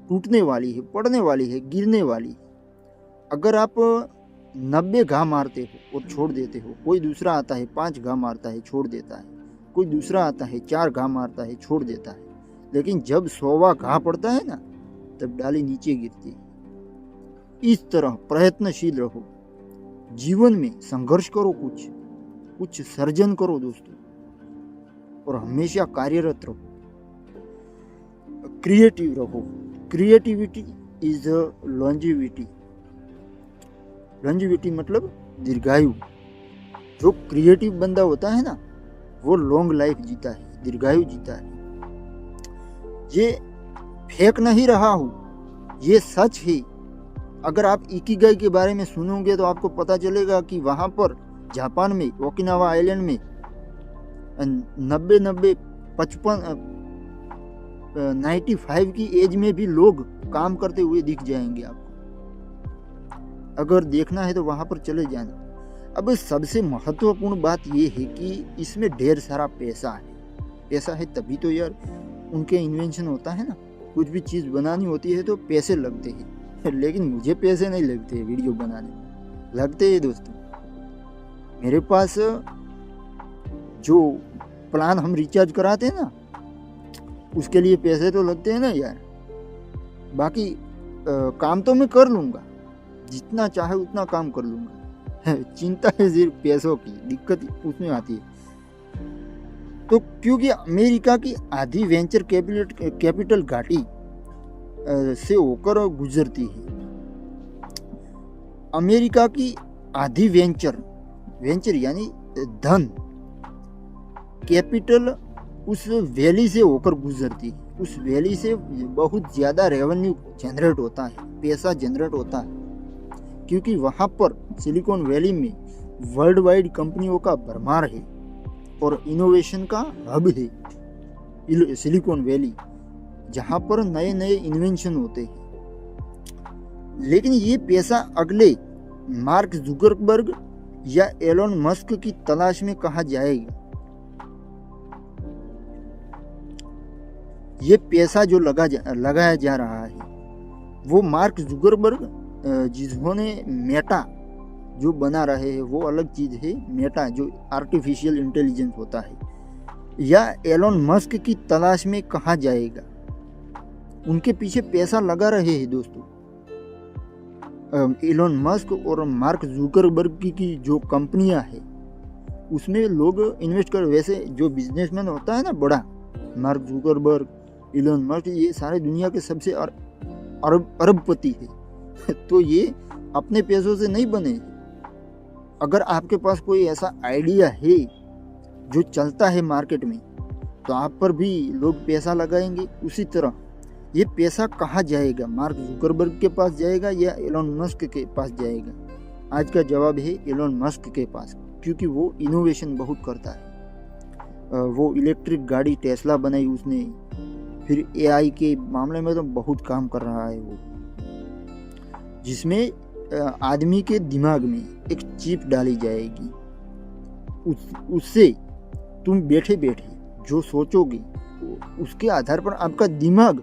टूटने वाली है, पड़ने वाली है, गिरने वाली है। अगर आप 90 घा मारते हो और छोड़ देते हो, कोई दूसरा आता है 5 घा मारता है, छोड़ देता है, कोई दूसरा आता है 4 घा मारता है, छोड़ देता है, लेकिन जब 100वां घा पड़ता है ना, तब डाली नीचे गिरती है। इस तरह प्रयत्नशील रहो, जीवन में संघर्ष करो, कुछ सर्जन करो दोस्तों, और हमेशा कार्यरत रहो, क्रिएटिव रहो। Creativity is longevity. लॉन्जिविटी मतलब दीर्घायु। जो क्रिएटिव बंदा होता है ना, वो लॉन्ग लाइफ जीता है, दीर्घायु जीता है। ये फेंक नहीं रहा हूँ, ये सच है। अगर आप इकिगाई के बारे में सुनोगे तो आपको पता चलेगा कि वहाँ पर जापान में, ओकिनावा आइलैंड में 95 की एज में भी लोग काम करते हुए दिख जाएंगे आपको। अगर देखना है तो वहाँ पर चले जाना। अब सबसे महत्वपूर्ण बात यह है कि इसमें ढेर सारा पैसा है। पैसा है तभी तो यार उनके इन्वेंशन होता है ना। कुछ भी चीज़ बनानी होती है तो पैसे लगते हैं, लेकिन मुझे पैसे नहीं लगते वीडियो बनाने में, लगते हैं दोस्तों। मेरे पास जो प्लान हम रिचार्ज कराते हैं ना, उसके लिए पैसे तो लगते हैं ना यार। बाकी काम तो मैं कर लूँगा, जितना चाहे उतना काम कर लूँगा। चिंता है सिर्फ पैसों की, दिक्कत उसमें आती है। तो क्योंकि अमेरिका की आधी वेंचर कैपिटल घाटी से होकर गुजरती है। अमेरिका की आधी वेंचर यानी धन, कैपिटल उस वैली से होकर गुजरती है। उस वैली से बहुत ज़्यादा रेवेन्यू जनरेट होता है, पैसा जनरेट होता है, क्योंकि वहाँ पर सिलिकॉन वैली में वर्ल्ड वाइड कंपनियों का भरमार है और इनोवेशन का हब है सिलिकॉन वैली, जहाँ पर नए नए इन्वेंशन होते हैं। लेकिन ये पैसा अगले मार्क जुकरबर्ग या एलोन मस्क की तलाश में कहाँ जाएगा? ये पैसा जो लगाया जा रहा है वो मार्क जुकरबर्ग जिन्होंने मेटा जो बना रहे हैं वो अलग चीज़ है, मेटा जो आर्टिफिशियल इंटेलिजेंस होता है, या एलोन मस्क की तलाश में कहाँ जाएगा? उनके पीछे पैसा लगा रहे हैं दोस्तों। एलोन मस्क और मार्क जुकरबर्ग की जो कंपनियां हैं उसमें लोग इन्वेस्ट कर। वैसे जो बिजनेसमैन होता है ना बड़ा, मार्क जुकरबर्ग, एलोन मस्क, ये सारे दुनिया के सबसे अरबपति है। तो ये अपने पैसों से नहीं बने। अगर आपके पास कोई ऐसा आइडिया है जो चलता है मार्केट में तो आप पर भी लोग पैसा लगाएंगे। उसी तरह ये पैसा कहाँ जाएगा? मार्क जुकरबर्ग के पास जाएगा या एलोन मस्क के पास जाएगा? आज का जवाब है एलोन मस्क के पास, क्योंकि वो इनोवेशन बहुत करता है। वो इलेक्ट्रिक गाड़ी टेस्ला बनाई उसने, फिर एआई के मामले में तो बहुत काम कर रहा है वो, जिसमें आदमी के दिमाग में एक चिप डाली जाएगी। उससे तुम बैठे बैठे जो सोचोगे उसके आधार पर आपका दिमाग,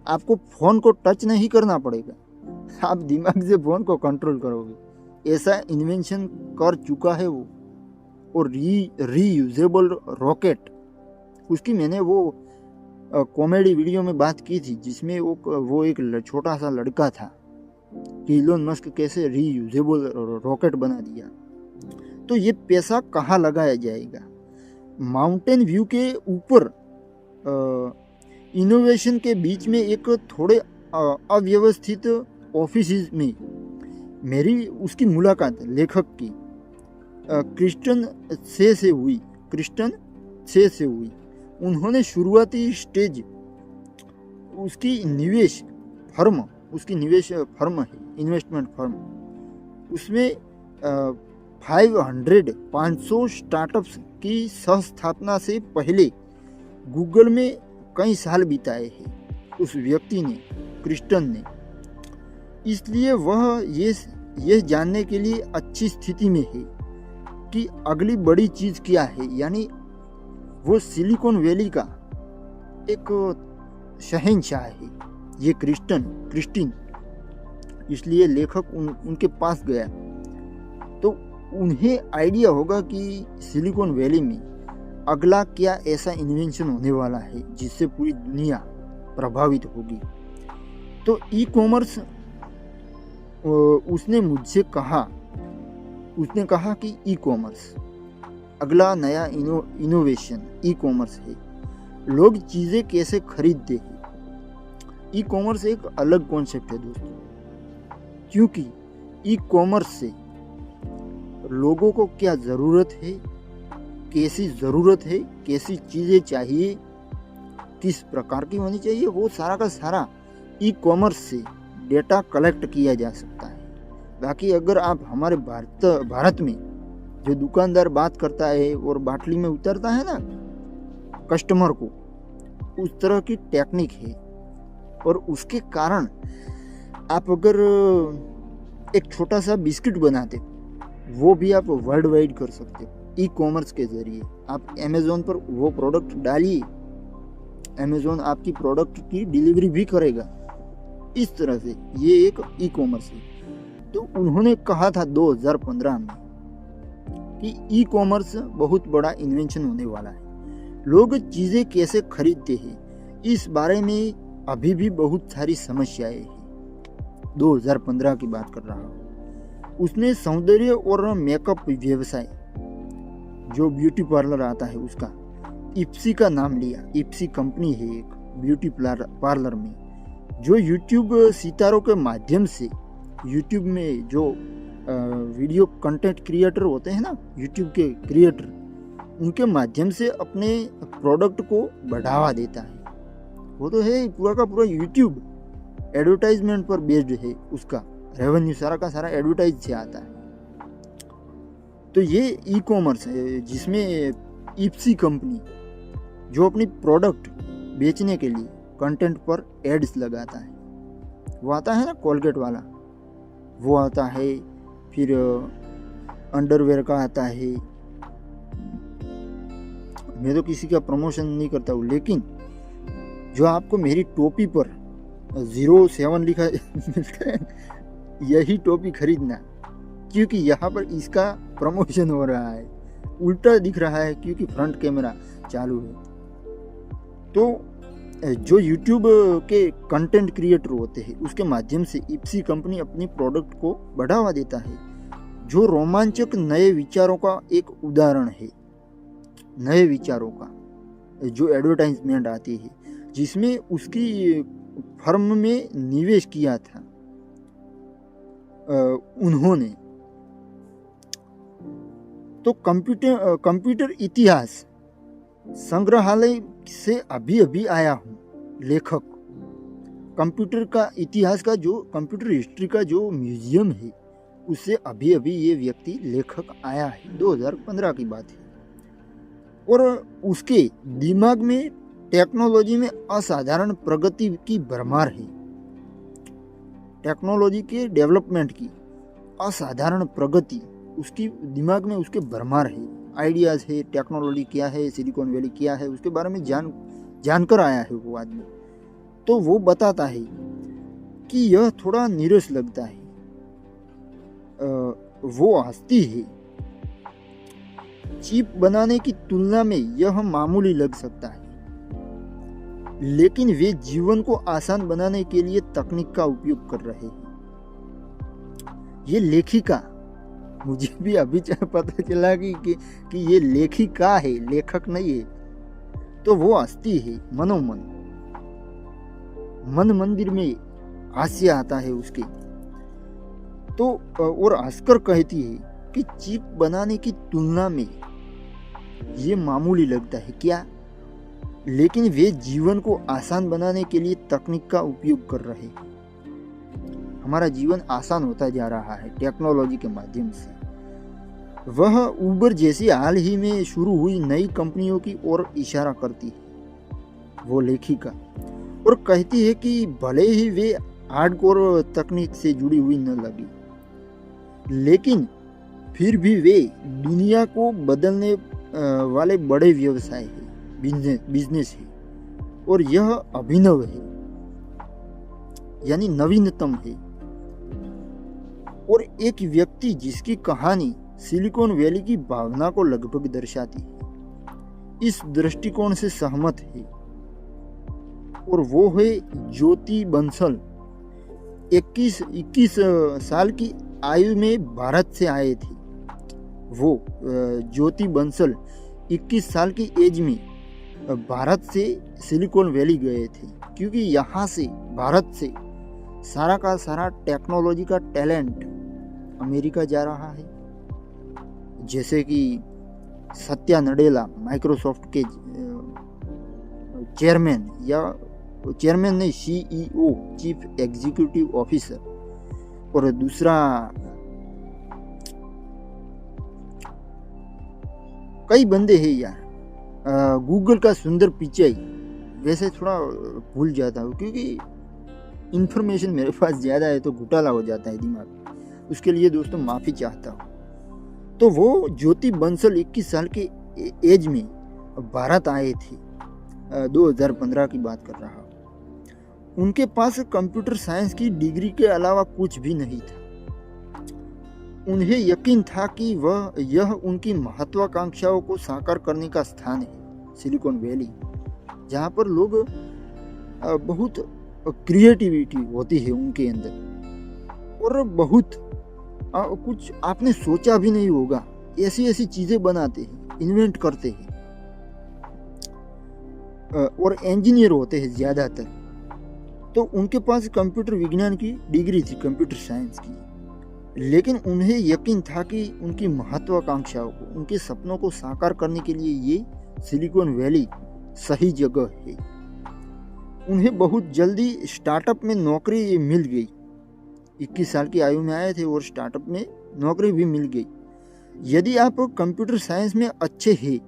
आपको फोन को टच नहीं करना पड़ेगा, आप दिमाग से फोन को कंट्रोल करोगे। ऐसा इन्वेंशन कर चुका है वो। और रीयूजेबल रॉकेट, उसकी मैंने वो कॉमेडी वीडियो में बात की थी, जिसमें वो एक छोटा सा लड़का था कि इलोन मस्क कैसे रीयूजेबल रॉकेट बना दिया। तो ये पैसा कहाँ लगाया जाएगा? माउंटेन व्यू के ऊपर इनोवेशन के बीच में एक थोड़े अव्यवस्थित ऑफिस में मेरी उसकी मुलाकात लेखक की क्रिस्टन से हुई। उन्होंने शुरुआती स्टेज उसकी निवेश फर्म है, इन्वेस्टमेंट फर्म, उसमें 500 स्टार्टअप्स की सहस्थापना से पहले गूगल में कई साल बिताए हैं उस व्यक्ति ने, क्रिस्टन ने। इसलिए वह ये जानने के लिए अच्छी स्थिति में है कि अगली बड़ी चीज़ क्या है। यानी वो सिलिकॉन वैली का एक शहंशाह है ये क्रिस्टिन। इसलिए लेखक उनके पास गया तो उन्हें आइडिया होगा कि सिलिकॉन वैली में अगला क्या ऐसा इन्वेंशन होने वाला है जिससे पूरी दुनिया प्रभावित होगी। तो ई कॉमर्स, उसने कहा कि ई कॉमर्स अगला नया इनोवेशन ई कॉमर्स है। लोग चीज़ें कैसे खरीदते हैं, ई कॉमर्स एक अलग कॉन्सेप्ट है दोस्तों, क्योंकि ई कॉमर्स से लोगों को क्या ज़रूरत है, कैसी चीज़ें चाहिए, किस प्रकार की होनी चाहिए, वो सारा का सारा ई कॉमर्स से डेटा कलेक्ट किया जा सकता है। बाकी अगर आप हमारे भारत में जो दुकानदार बात करता है और बाटली में उतरता है ना कस्टमर को, उस तरह की टेक्निक है। और उसके कारण आप अगर एक छोटा सा बिस्किट बनाते वो भी आप वर्ल्ड वाइड कर सकते हो ई कॉमर्स के ज़रिए। आप अमेज़ोन पर वो प्रोडक्ट डालिए, अमेज़ोन आपकी प्रोडक्ट की डिलीवरी भी करेगा। इस तरह से ये एक ई कॉमर्स है। तो उन्होंने कहा था 2015 में कि ई कॉमर्स बहुत बड़ा इन्वेंशन होने वाला है। लोग चीज़ें कैसे खरीदते हैं इस बारे में अभी भी बहुत सारी समस्याएं हैं। 2015 की बात कर रहा हूँ। उसने सौंदर्य और मेकअप व्यवसाय, जो ब्यूटी पार्लर आता है उसका, इप्सी का नाम लिया। इप्सी कंपनी है एक ब्यूटी पार्लर में, जो यूट्यूब सितारों के माध्यम से, यूट्यूब में जो वीडियो कंटेंट क्रिएटर होते हैं ना, यूट्यूब के क्रिएटर, उनके माध्यम से अपने प्रोडक्ट को बढ़ावा देता है। वो तो है पूरा का पूरा यूट्यूब एडवर्टाइजमेंट पर बेस्ड है, उसका रेवेन्यू सारा का सारा एडवर्टाइज से आता है। तो ये ई कॉमर्स है जिसमें इप्सी कंपनी जो अपनी प्रोडक्ट बेचने के लिए कंटेंट पर एड्स लगाता है। वो आता है ना कोलगेट वाला, वो आता है, फिर अंडरवेयर का आता है। मैं तो किसी का प्रमोशन नहीं करता हूँ, लेकिन जो आपको मेरी टोपी पर 07 लिखा मिलता है, यही टोपी खरीदना, क्योंकि यहाँ पर इसका प्रमोशन हो रहा है। उल्टा दिख रहा है क्योंकि फ्रंट कैमरा चालू है। तो जो यूट्यूब के कंटेंट क्रिएटर होते हैं उसके माध्यम से इप्सी कंपनी अपनी प्रोडक्ट को बढ़ावा देता है, जो रोमांचक नए विचारों का एक उदाहरण है। नए विचारों का जो एडवर्टाइजमेंट आती है, जिसमें उसकी फर्म में निवेश किया था उन्होंने। तो कंप्यूटर इतिहास संग्रहालय से अभी आया हूँ लेखक। कंप्यूटर का इतिहास का, जो कंप्यूटर हिस्ट्री का जो म्यूजियम है, उससे अभी ये व्यक्ति लेखक आया है। 2015 की बात है। और उसके दिमाग में टेक्नोलॉजी में असाधारण प्रगति की भरमार है। टेक्नोलॉजी के डेवलपमेंट की असाधारण प्रगति उसकी दिमाग में उसके भरमार है। आइडियाज़ है, टेक्नोलॉजी क्या है, सिलिकॉन वैली क्या है, उसके बारे में जानकर आया है वो आदमी। तो वो बताता है कि यह थोड़ा नीरस लगता है। वो हंसती है। चिप बनाने की तुलना में यह मामूली लग सकता है, लेकिन वे जीवन को आसान बनाने के लिए तकनीक का उपयोग कर रहे हैं। ये लेखिका मुझे भी अभी पता चला कि ये लेखिका है, लेखक नहीं है। तो वो हंसती है मनोमन, मन मंदिर में हास्य आता है उसके। तो और हंसकर कहती है कि चिप बनाने की तुलना में ये मामूली लगता है क्या, लेकिन वे जीवन को आसान बनाने के लिए तकनीक का उपयोग कर रहे हैं। हमारा जीवन आसान होता जा रहा है टेक्नोलॉजी के माध्यम से। वह उबर जैसी हाल ही में शुरू हुई नई कंपनियों की ओर इशारा करती है वो लेखिका, और कहती है कि भले ही वे हार्डकोर तकनीक से जुड़ी हुई न लगी, लेकिन फिर भी वे दुनिया को बदलने वाले बड़े व्यवसाय है, बिजनेस है, और यह अभिनव है, यानी नवीनतम है। और एक व्यक्ति जिसकी कहानी सिलिकॉन वैली की भावना को लगभग दर्शाती है, इस दृष्टिकोण से सहमत है, और वो है ज्योति बंसल। 21 साल की आयु में भारत से आए थे वो। ज्योति बंसल 21 साल की एज में भारत से सिलिकॉन वैली गए थे, क्योंकि यहाँ से, भारत से सारा का सारा टेक्नोलॉजी का टैलेंट अमेरिका जा रहा है। जैसे कि सत्या नडेला माइक्रोसॉफ्ट के चेयरमैन, या चेयरमैन नहीं, CEO, चीफ एग्जीक्यूटिव ऑफिसर, और दूसरा कई बंदे हैं यार। गूगल का सुंदर पिचाई, वैसे थोड़ा भूल जाता हूँ क्योंकि इंफॉर्मेशन मेरे पास ज़्यादा है तो घुटाला हो जाता है दिमाग, उसके लिए दोस्तों माफ़ी चाहता हूँ। तो वो ज्योति बंसल 21 साल के एज में भारत आए थे, 2015 की बात कर रहा हूँ। उनके पास कंप्यूटर साइंस की डिग्री के अलावा कुछ भी नहीं था। उन्हें यकीन था कि यह उनकी महत्वाकांक्षाओं को साकार करने का स्थान है, सिलिकॉन वैली, जहाँ पर लोग बहुत क्रिएटिविटी होती है उनके अंदर, और बहुत कुछ आपने सोचा भी नहीं होगा, ऐसी ऐसी चीज़ें बनाते हैं, इन्वेंट करते हैं, और इंजीनियर होते हैं ज़्यादातर। तो उनके पास कंप्यूटर विज्ञान की डिग्री थी, कंप्यूटर साइंस की, लेकिन उन्हें यकीन था कि उनकी महत्वाकांक्षाओं को, उनके सपनों को साकार करने के लिए ये सिलिकॉन वैली सही जगह है। उन्हें बहुत जल्दी स्टार्टअप में नौकरी मिल गई। 21 साल की आयु में आए थे और स्टार्टअप में नौकरी भी मिल गई। यदि आप कंप्यूटर साइंस में अच्छे हैं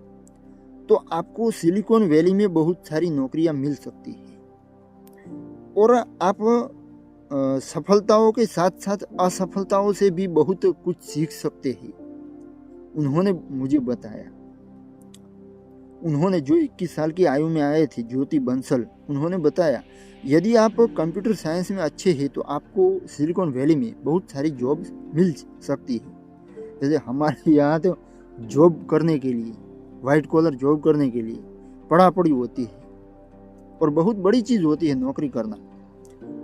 तो आपको सिलिकॉन वैली में बहुत सारी नौकरियां मिल सकती है, और आप सफलताओं के साथ साथ असफलताओं से भी बहुत कुछ सीख सकते हैं। उन्होंने मुझे बताया, उन्होंने जो 21 साल की आयु में आए थे, ज्योति बंसल, उन्होंने बताया यदि आप कंप्यूटर साइंस में अच्छे हैं तो आपको सिलिकॉन वैली में बहुत सारी जॉब्स मिल सकती है। जैसे हमारे यहाँ तो जॉब करने के लिए, वाइट कॉलर जॉब करने के लिए पढ़ा पढ़ी होती है, और बहुत बड़ी चीज़ होती है नौकरी करना,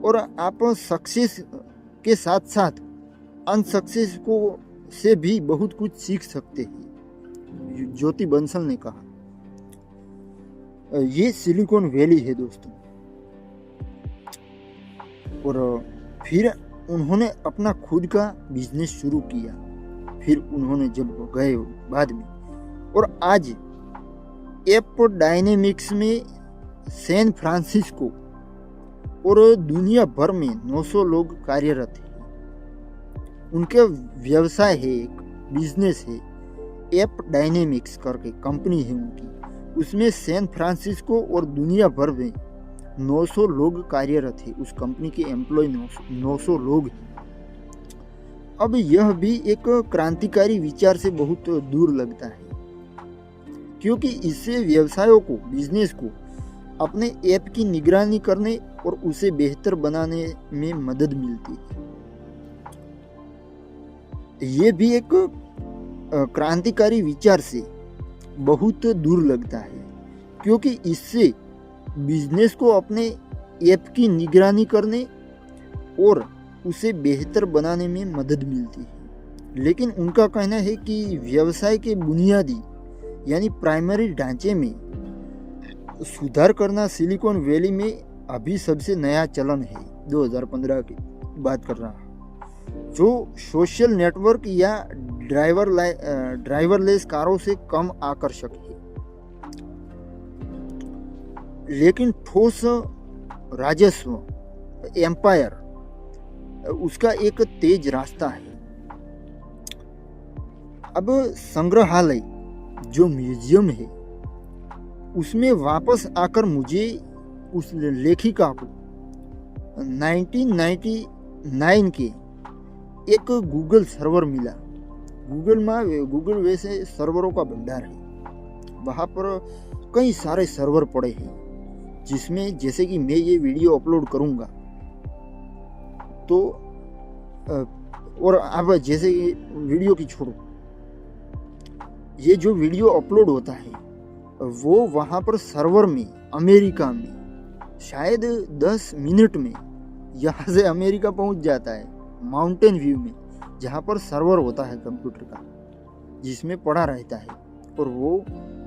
और आप सक्सेस के साथ साथ अनसक्सेस को से भी बहुत कुछ सीख सकते हैं, ज्योति बंसल ने कहा। ये सिलिकॉन वैली है दोस्तों। और फिर उन्होंने अपना खुद का बिजनेस शुरू किया, फिर उन्होंने जब गए बाद में, और आज एप डायनेमिक्स में सैन फ्रांसिस्को और दुनिया भर में 900 लोग कार्यरत हैं। उनके व्यवसाय है, एक बिजनेस है, एप डायनेमिक्स करके कंपनी है उनकी, उसमें सैन फ्रांसिस्को और दुनिया भर में 900 लोग कार्यरत है। उस कंपनी के एम्प्लॉय 900 लोग हैं। अब यह भी एक क्रांतिकारी विचार से बहुत दूर लगता है, क्योंकि इससे व्यवसायों को, बिजनेस को अपने ऐप की निगरानी करने और उसे बेहतर बनाने में मदद मिलती है। ये भी एक क्रांतिकारी विचार से बहुत दूर लगता है, क्योंकि इससे बिजनेस को अपने ऐप की निगरानी करने और उसे बेहतर बनाने में मदद मिलती है। लेकिन उनका कहना है कि व्यवसाय के बुनियादी यानी प्राइमरी ढांचे में सुधार करना सिलिकॉन वैली में अभी सबसे नया चलन है। 2015 की बात कर रहा हूँ, जो सोशल नेटवर्क या ड्राइवरलेस कारों से कम आकर्षक है, लेकिन ठोस राजस्व एम्पायर उसका एक तेज रास्ता है। अब संग्रहालय जो म्यूजियम है उसमें वापस आकर मुझे उस लेखिका को 1999 के एक गूगल सर्वर मिला। गूगल वैसे सर्वरों का भंडार है, वहाँ पर कई सारे सर्वर पड़े हैं, जिसमें जैसे कि मैं ये वीडियो अपलोड करूँगा तो और अब जैसे वीडियो की छोड़ो, ये जो वीडियो अपलोड होता है वो वहाँ पर सर्वर में अमेरिका में शायद 10 मिनट में यहाँ से अमेरिका पहुँच जाता है, माउंटेन व्यू में, जहाँ पर सर्वर होता है कंप्यूटर का, जिसमें पड़ा रहता है और वो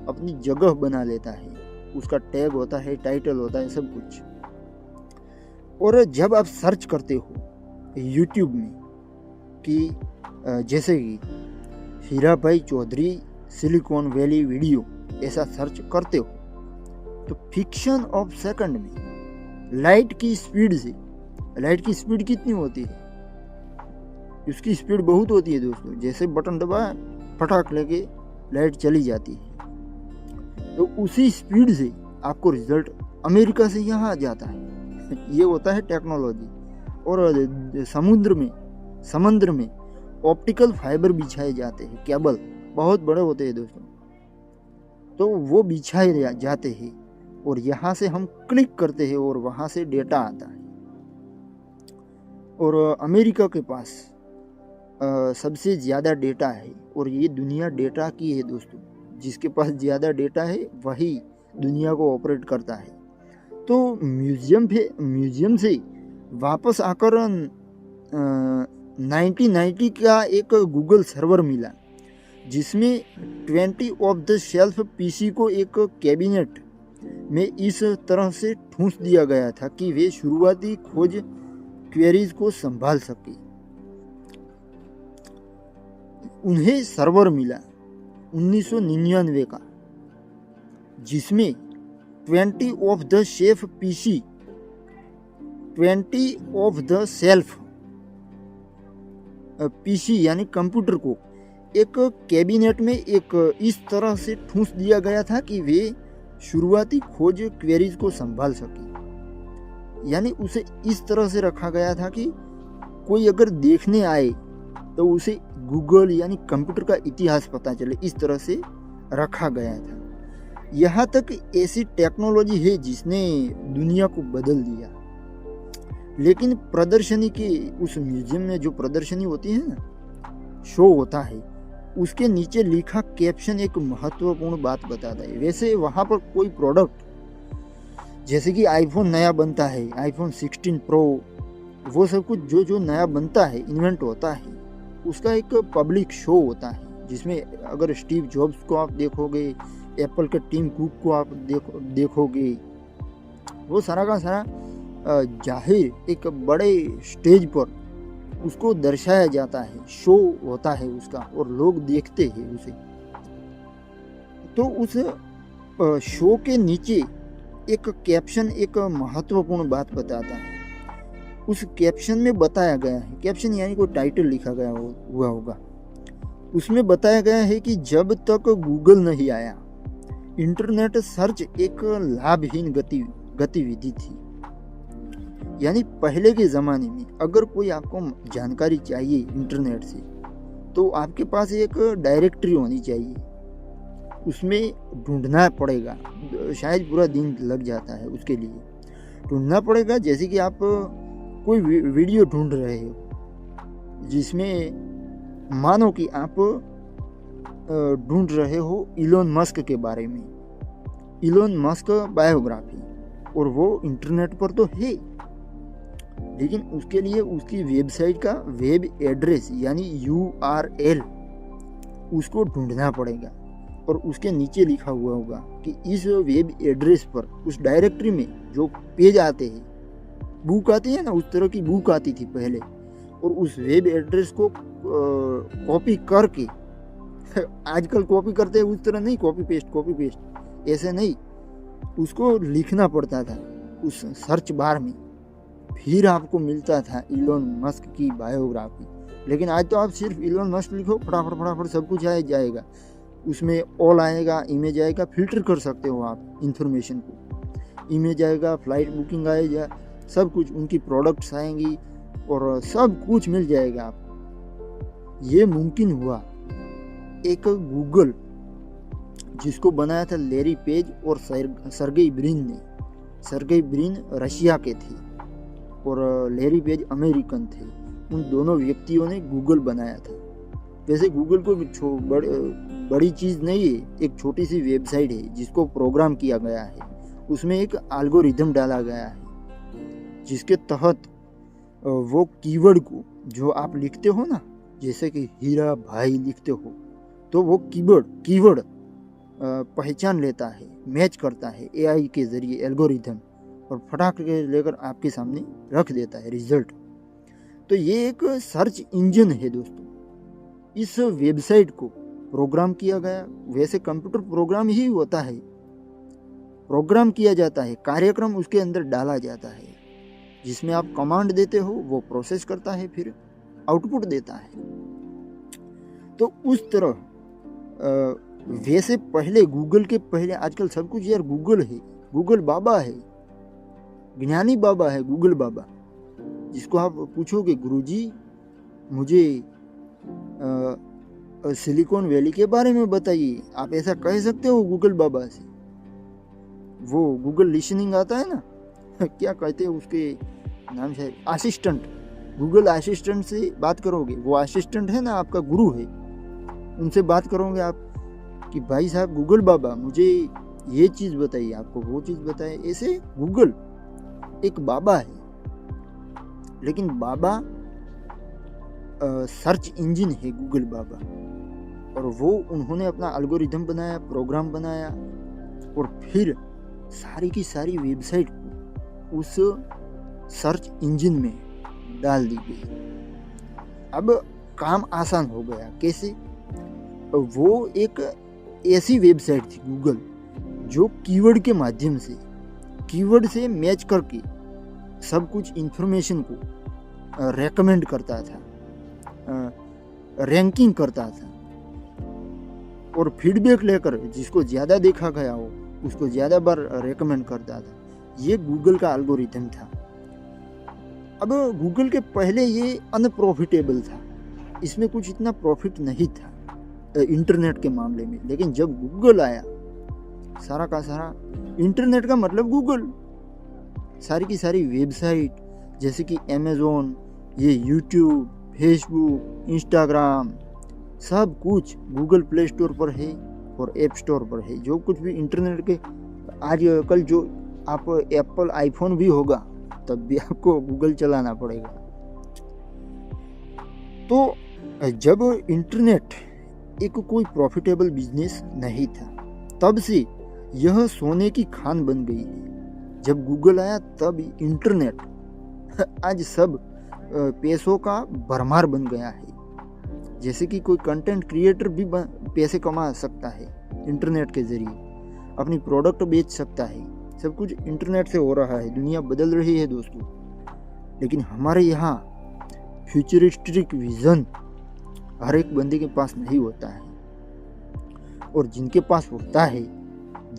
अपनी जगह बना लेता है, उसका टैग होता है, टाइटल होता है, सब कुछ। और जब आप सर्च करते हो यूट्यूब में कि जैसे कि Hirabhai Chaudhary Silicon Valley video ऐसा सर्च करते हो तो फ्रैक्शन ऑफ सेकंड में लाइट की स्पीड कितनी होती है? उसकी स्पीड बहुत होती है दोस्तों, जैसे बटन दबाया फटाक लेके लाइट चली जाती है, तो उसी स्पीड से आपको रिजल्ट अमेरिका से यहाँ आ जाता है। ये होता है टेक्नोलॉजी। और समुद्र में ऑप्टिकल फाइबर बिछाए जाते हैं, केबल बहुत बड़े होते हैं दोस्तों, तो वो बिछाए जाते हैं और यहाँ से हम क्लिक करते हैं और वहाँ से डेटा आता है। और अमेरिका के पास सबसे ज़्यादा डेटा है और ये दुनिया डेटा की है दोस्तों, जिसके पास ज़्यादा डेटा है वही दुनिया को ऑपरेट करता है। तो म्यूजियम से वापस आकर 1990 का एक गूगल सर्वर मिला, जिसमें 20 ऑफ द शेल्फ पीसी को एक कैबिनेट में इस तरह से ठूंस दिया गया था कि वे शुरुआती खोज क्वेरीज को संभाल सके। उन्हें सर्वर मिला 1999 का, जिसमें 20 of the shelf PC 20 of the self PC यानी कंप्यूटर को एक कैबिनेट में एक इस तरह से ठूंस दिया गया था कि वे शुरुआती खोज क्वेरीज को संभाल सके। यानी उसे इस तरह से रखा गया था कि कोई अगर देखने आए तो उसे गूगल यानी कंप्यूटर का इतिहास पता चले, इस तरह से रखा गया था। यहाँ तक ऐसी टेक्नोलॉजी है जिसने दुनिया को बदल दिया। लेकिन प्रदर्शनी के उस म्यूजियम में जो प्रदर्शनी होती है ना, शो होता है, उसके नीचे लिखा कैप्शन एक महत्वपूर्ण बात बताता है। वैसे वहाँ पर कोई प्रोडक्ट जैसे कि आईफोन नया बनता है, आईफोन 16 प्रो, वो सब कुछ जो नया बनता है, इन्वेंट होता है, उसका एक पब्लिक शो होता है, जिसमें अगर स्टीव जॉब्स को आप देखोगे, एप्पल के टिम कुक को आप देखोगे, वो सारा का सारा जाहिर एक बड़े स्टेज पर उसको दर्शाया जाता है, शो होता है उसका और लोग देखते हैं उसे। तो उस शो के नीचे एक कैप्शन एक महत्वपूर्ण बात बताता है। उस कैप्शन में बताया गया है, कैप्शन यानी कोई टाइटल लिखा गया हुआ होगा, उसमें बताया गया है कि जब तक गूगल नहीं आया, इंटरनेट सर्च एक लाभहीन गतिविधि थी। यानी पहले के ज़माने में अगर कोई आपको जानकारी चाहिए इंटरनेट से, तो आपके पास एक डायरेक्टरी होनी चाहिए, उसमें ढूंढना पड़ेगा, शायद पूरा दिन लग जाता है उसके लिए, ढूंढना पड़ेगा। जैसे कि आप कोई वीडियो ढूंढ रहे हो जिसमें मानो कि आप ढूंढ रहे हो इलोन मस्क के बारे में, इलोन मस्क बायोग्राफी, और वो इंटरनेट पर तो है, लेकिन उसके लिए उसकी वेबसाइट का वेब एड्रेस यानी URL उसको ढूंढना पड़ेगा, और उसके नीचे लिखा हुआ होगा कि इस वेब एड्रेस पर उस डायरेक्टरी में जो पेज आते हैं, बुक आती है ना, उस तरह की बुक आती थी पहले, और उस वेब एड्रेस को कॉपी करके आजकल कॉपी करते हैं उस तरह नहीं, कॉपी पेस्ट ऐसे नहीं, उसको लिखना पड़ता था उस सर्च बार में, फिर आपको मिलता था इलोन मस्क की बायोग्राफी। लेकिन आज तो आप सिर्फ इलोन मस्क लिखो, फटाफट सब कुछ आ जाएगा, उसमें ऑल आएगा, इमेज आएगा, फिल्टर कर सकते हो आप इंफॉर्मेशन को, इमेज आएगा, फ्लाइट बुकिंग आएगा, सब कुछ, उनकी प्रोडक्ट्स आएंगी और सब कुछ मिल जाएगा आपको। ये मुमकिन हुआ एक गूगल जिसको बनाया था लैरी पेज और सर्गेई ब्रिन ने। सर्गेई ब्रिन रशिया के थे और लैरी पेज अमेरिकन थे। उन दोनों व्यक्तियों ने गूगल बनाया था। वैसे गूगल को बड़ी चीज़ नहीं है, एक छोटी सी वेबसाइट है जिसको प्रोग्राम किया गया है, उसमें एक एल्गोरिथम डाला गया है जिसके तहत वो कीवर्ड को जो आप लिखते हो ना, जैसे कि हीरा भाई लिखते हो, तो वो कीवर्ड पहचान लेता है, मैच करता है AI के जरिए एल्गोरिथम, और फटाक के लेकर आपके सामने रख देता है रिजल्ट। तो ये एक सर्च इंजन है दोस्तों। इस वेबसाइट को प्रोग्राम किया गया, वैसे कंप्यूटर प्रोग्राम ही होता है, प्रोग्राम किया जाता है, कार्यक्रम उसके अंदर डाला जाता है, जिसमें आप कमांड देते हो, वो प्रोसेस करता है, फिर आउटपुट देता है। तो उस तरह वैसे पहले गूगल के पहले, आजकल सब कुछ यार गूगल है, गूगल बाबा है, ज्ञानी बाबा है, गूगल बाबा, जिसको आप पूछोगे गुरुजी मुझे सिलिकॉन वैली के बारे में बताइए, आप ऐसा कह सकते हो गूगल बाबा से। वो गूगल लिसनिंग आता है ना क्या कहते हैं उसके नाम से, असिस्टेंट, गूगल असिस्टेंट से बात करोगे, वो असिस्टेंट है ना आपका गुरु है, उनसे बात करोगे आप कि भाई साहब गूगल बाबा मुझे ये चीज़ बताइए, आपको वो चीज़ बताए। ऐसे गूगल एक बाबा है, लेकिन बाबा सर्च इंजन है गूगल बाबा, और वो उन्होंने अपना एल्गोरिथम बनाया, प्रोग्राम बनाया, और फिर सारी की सारी वेबसाइट को उस सर्च इंजन में डाल दी गई। अब काम आसान हो गया। कैसे? वो एक ऐसी वेबसाइट थी गूगल जो कीवर्ड के माध्यम से, कीवर्ड से मैच करके सब कुछ इंफॉर्मेशन को रेकमेंड करता था, रैंकिंग करता था, और फीडबैक लेकर जिसको ज़्यादा देखा गया हो उसको ज़्यादा बार रेकमेंड करता था। ये गूगल का एल्गोरिथम था। अब गूगल के पहले ये अनप्रॉफिटेबल था, इसमें कुछ इतना प्रॉफिट नहीं था इंटरनेट के मामले में। लेकिन जब गूगल आया, सारा का सारा इंटरनेट का मतलब गूगल, सारी की सारी वेबसाइट जैसे कि अमेज़ॉन, ये यूट्यूब, फेसबुक, इंस्टाग्राम, सब कुछ गूगल प्ले स्टोर पर है और ऐप स्टोर पर है। जो कुछ भी इंटरनेट के आजकल, जो आप एप्पल आईफोन भी होगा तब भी आपको गूगल चलाना पड़ेगा। तो जब इंटरनेट एक कोई प्रॉफिटेबल बिजनेस नहीं था, तब से यह सोने की खान बन गई है। जब गूगल आया तब इंटरनेट आज सब पैसों का भरमार बन गया है। जैसे कि कोई कंटेंट क्रिएटर भी पैसे कमा सकता है इंटरनेट के जरिए, अपनी प्रोडक्ट बेच सकता है, सब कुछ इंटरनेट से हो रहा है। दुनिया बदल रही है दोस्तों। लेकिन हमारे यहाँ फ्यूचरिस्टिक विजन हर एक बंदे के पास नहीं होता है, और जिनके पास होता है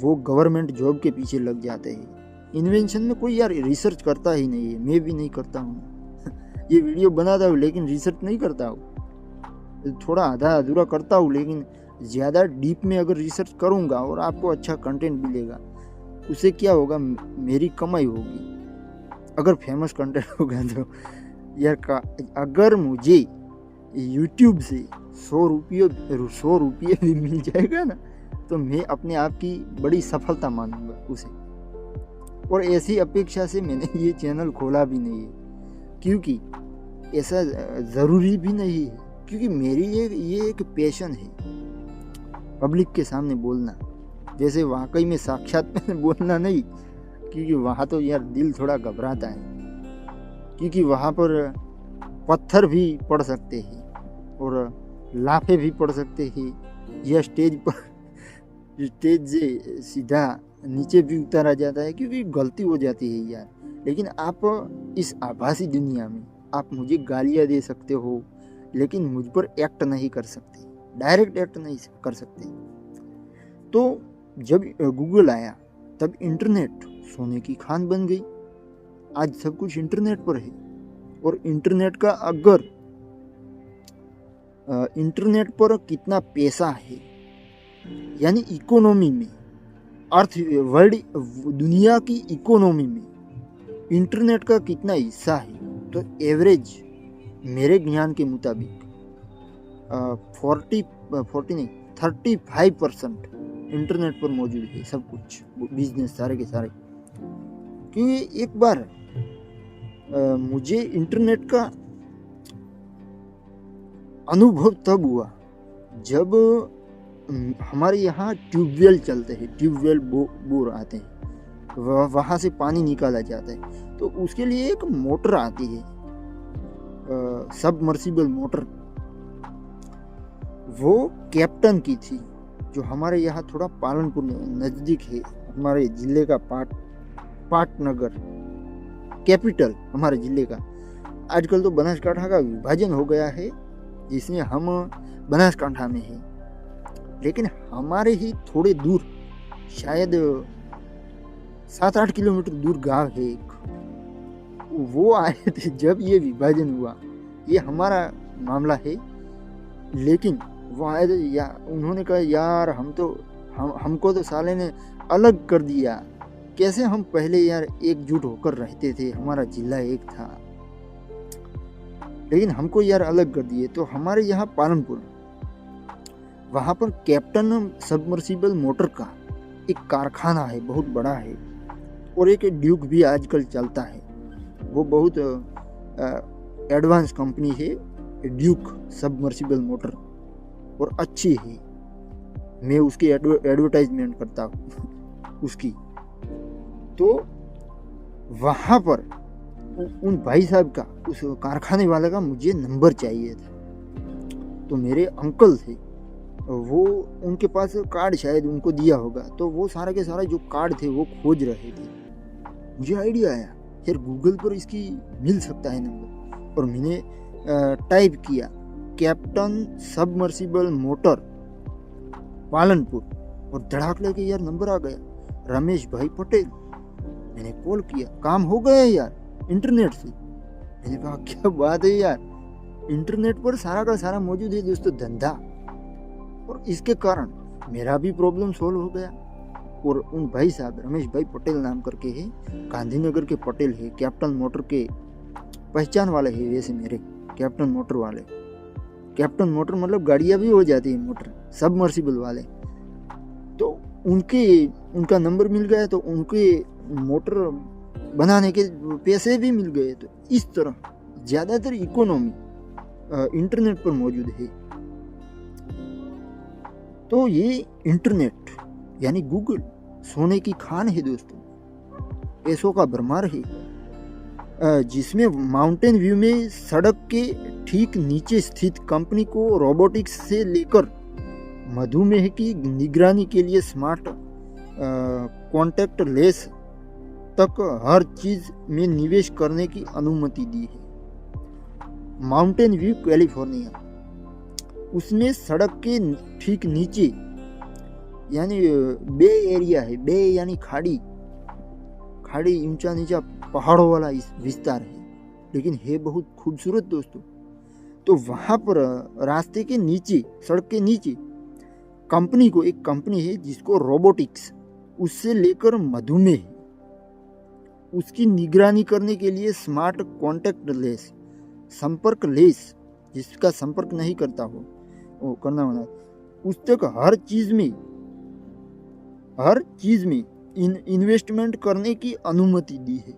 वो गवर्नमेंट जॉब के पीछे लग जाते हैं। इन्वेंशन में कोई यार रिसर्च करता ही नहीं है, मैं भी नहीं करता हूँ ये वीडियो बनाता हूँ लेकिन रिसर्च नहीं करता हूँ, थोड़ा आधा अधूरा करता हूँ, लेकिन ज़्यादा डीप में अगर रिसर्च करूँगा और आपको अच्छा कंटेंट मिलेगा, उससे क्या होगा, मेरी कमाई होगी। अगर फेमस कंटेंट होगा तो यार अगर मुझे YouTube से 100 रुपये भी मिल जाएगा ना, तो मैं अपने आप की बड़ी सफलता मानूंगा उसे। और ऐसी अपेक्षा से मैंने ये चैनल खोला भी नहीं है। क्योंकि ऐसा ज़रूरी भी नहीं है, क्योंकि मेरी ये एक पैशन है पब्लिक के सामने बोलना। जैसे वाकई में साक्षात में बोलना नहीं, क्योंकि वहाँ तो यार दिल थोड़ा घबराता है, क्योंकि वहाँ पर पत्थर भी पड़ सकते हैं और लाफे भी पड़ सकते हैं, या स्टेज से सीधा नीचे भी उतारा जाता है, क्योंकि गलती हो जाती है यार। लेकिन आप इस आभासी दुनिया में आप मुझे गालियाँ दे सकते हो, लेकिन मुझ पर एक्ट नहीं कर सकते, डायरेक्ट एक्ट नहीं कर सकते। तो जब गूगल आया तब इंटरनेट सोने की खान बन गई। आज सब कुछ इंटरनेट पर है, और इंटरनेट का अगर इंटरनेट पर कितना पैसा है, यानी इकोनॉमी में, वर्ल्ड दुनिया की इकोनॉमी में इंटरनेट का कितना हिस्सा है, तो एवरेज मेरे ज्ञान के मुताबिक 35% इंटरनेट पर मौजूद है सब कुछ, बिजनेस सारे के सारे। क्योंकि एक बार मुझे इंटरनेट का अनुभव तब हुआ जब हमारे यहाँ ट्यूबवेल चलते हैं, ट्यूबवेल बोर आते हैं, वहाँ से पानी निकाला जाता है, तो उसके लिए एक मोटर आती है, सबमर्सिबल मोटर। वो कैप्टन की थी, जो हमारे यहाँ थोड़ा पालनपुर नज़दीक है, हमारे ज़िले का पाटनगर कैपिटल हमारे ज़िले का। आजकल तो बनासकांठा का विभाजन हो गया है, जिसमें हम बनासकांठा में हैं, लेकिन हमारे ही थोड़े दूर, शायद 7-8 किलोमीटर दूर गांव है एक, वो आए थे जब ये विभाजन हुआ। ये हमारा मामला है, लेकिन वो आए थे, या उन्होंने कहा यार हमको तो साले ने अलग कर दिया। कैसे हम पहले यार एकजुट होकर रहते थे, हमारा जिला एक था, लेकिन हमको यार अलग कर दिए। तो हमारे यहाँ पालनपुर, वहाँ पर कैप्टन सबमर्सिबल मोटर का एक कारखाना है, बहुत बड़ा है, और एक ड्यूक भी आजकल चलता है। वो बहुत एडवांस कंपनी है, ड्यूक सबमर्सिबल मोटर, और अच्छी है। मैं उसकी एडवर्टाइजमेंट करता हूँ उसकी। तो वहाँ पर उन भाई साहब का, उस कारखाने वाले का मुझे नंबर चाहिए था। तो मेरे अंकल थे, वो उनके पास कार्ड शायद उनको दिया होगा, तो वो सारे के सारे जो कार्ड थे वो खोज रहे थे। मुझे आइडिया आया यार गूगल पर इसकी मिल सकता है नंबर, और मैंने टाइप किया कैप्टन सबमर्सिबल मोटर पालनपुर, और धड़ाक लेके यार नंबर आ गया, रमेश भाई पटेल। मैंने कॉल किया, काम हो गया यार इंटरनेट से। मैंने कहा क्या बात है यार, इंटरनेट पर सारा का सारा मौजूद है दोस्तों, धंधा। और इसके कारण मेरा भी प्रॉब्लम सॉल्व हो गया। और उन भाई साहब, रमेश भाई पटेल नाम करके है, गांधीनगर के पटेल है, कैप्टन मोटर के पहचान वाले है वैसे मेरे, कैप्टन मोटर वाले। कैप्टन मोटर मतलब गाड़ियाँ भी हो जाती है मोटर, सबमर्सिबल वाले। तो उनका नंबर मिल गया, तो उनके मोटर बनाने के पैसे भी मिल गए। तो इस तरह ज़्यादातर इकोनॉमी इंटरनेट पर मौजूद है। तो ये इंटरनेट यानी गूगल सोने की खान है दोस्तों, पैसों का भरमार है, जिसमें माउंटेन व्यू में सड़क के ठीक नीचे स्थित कंपनी को रोबोटिक्स से लेकर मधुमेह की निगरानी के लिए स्मार्ट कॉन्टैक्ट लेस तक हर चीज में निवेश करने की अनुमति दी है। माउंटेन व्यू कैलिफोर्निया, उसमें सड़क के ठीक नीचे यानी बे एरिया है, बे यानी खाड़ी, ऊंचा नीचा पहाड़ों वाला विस्तार है, लेकिन है बहुत खूबसूरत दोस्तों। तो वहाँ पर रास्ते के नीचे, सड़क के नीचे कंपनी को, एक कंपनी है जिसको रोबोटिक्स, उससे लेकर मधुमेह, उसकी निगरानी करने के लिए स्मार्ट कॉन्टैक्ट लेस, संपर्क लेस, जिसका संपर्क नहीं करता हो वो करना होना, उस तक हर चीज में इन्वेस्टमेंट करने की अनुमति दी है।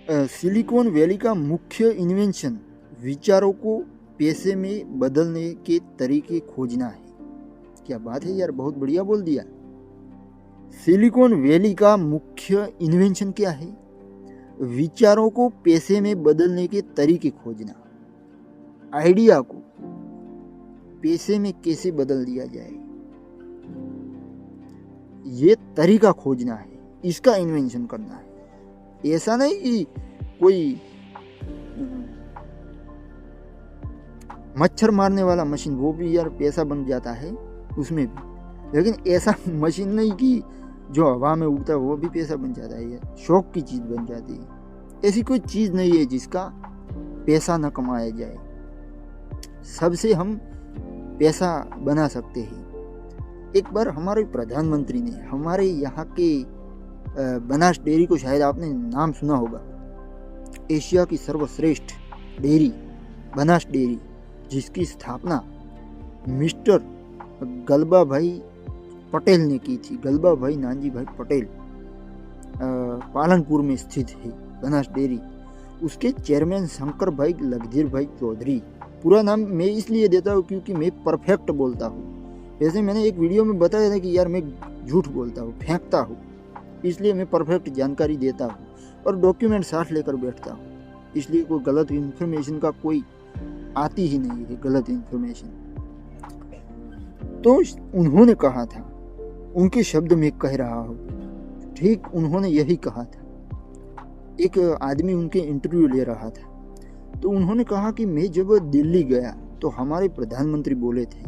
सिलिकॉन वैली का मुख्य इन्वेंशन विचारों को पैसे में बदलने के तरीके खोजना है। क्या बात है यार, बहुत बढ़िया बोल दिया। सिलिकॉन वैली का मुख्य इन्वेंशन क्या है? विचारों को पैसे में बदलने के तरीके खोजना। आइडिया को पैसे में कैसे बदल दिया जाए, ये तरीका खोजना है, इसका इन्वेंशन करना है। ऐसा नहीं कि कोई मच्छर मारने वाला मशीन, वो भी यार पैसा बन जाता है उसमें भी, लेकिन ऐसा मशीन नहीं कि जो हवा में उड़ता है वो भी पैसा बन जाता है यार, शौक की चीज़ बन जाती है। ऐसी कोई चीज़ नहीं है जिसका पैसा न कमाया जाए, सबसे हम पैसा बना सकते हैं। एक बार हमारे प्रधानमंत्री ने हमारे यहाँ के बनास डेयरी को, शायद आपने नाम सुना होगा, एशिया की सर्वश्रेष्ठ डेयरी बनास डेयरी, जिसकी स्थापना मिस्टर गलबा भाई पटेल ने की थी। गलबा भाई नानजी भाई पटेल, पालनपुर में स्थित है बनास डेयरी। उसके चेयरमैन शंकर भाई लखधीर भाई चौधरी। पूरा नाम मैं इसलिए देता हूँ क्योंकि मैं परफेक्ट बोलता हूँ। वैसे मैंने एक वीडियो में बताया था कि यार मैं झूठ बोलता हूँ, फेंकता हूँ, इसलिए मैं परफेक्ट जानकारी देता हूँ और डॉक्यूमेंट साथ लेकर बैठता हूँ, इसलिए कोई गलत इन्फॉर्मेशन का कोई आती ही नहीं है, गलत इन्फॉर्मेशन। तो उन्होंने कहा था, उनके शब्द में कह रहा हूँ, ठीक उन्होंने यही कहा था। एक आदमी उनके इंटरव्यू ले रहा था, तो उन्होंने कहा कि मैं जब दिल्ली गया तो हमारे प्रधानमंत्री बोले थे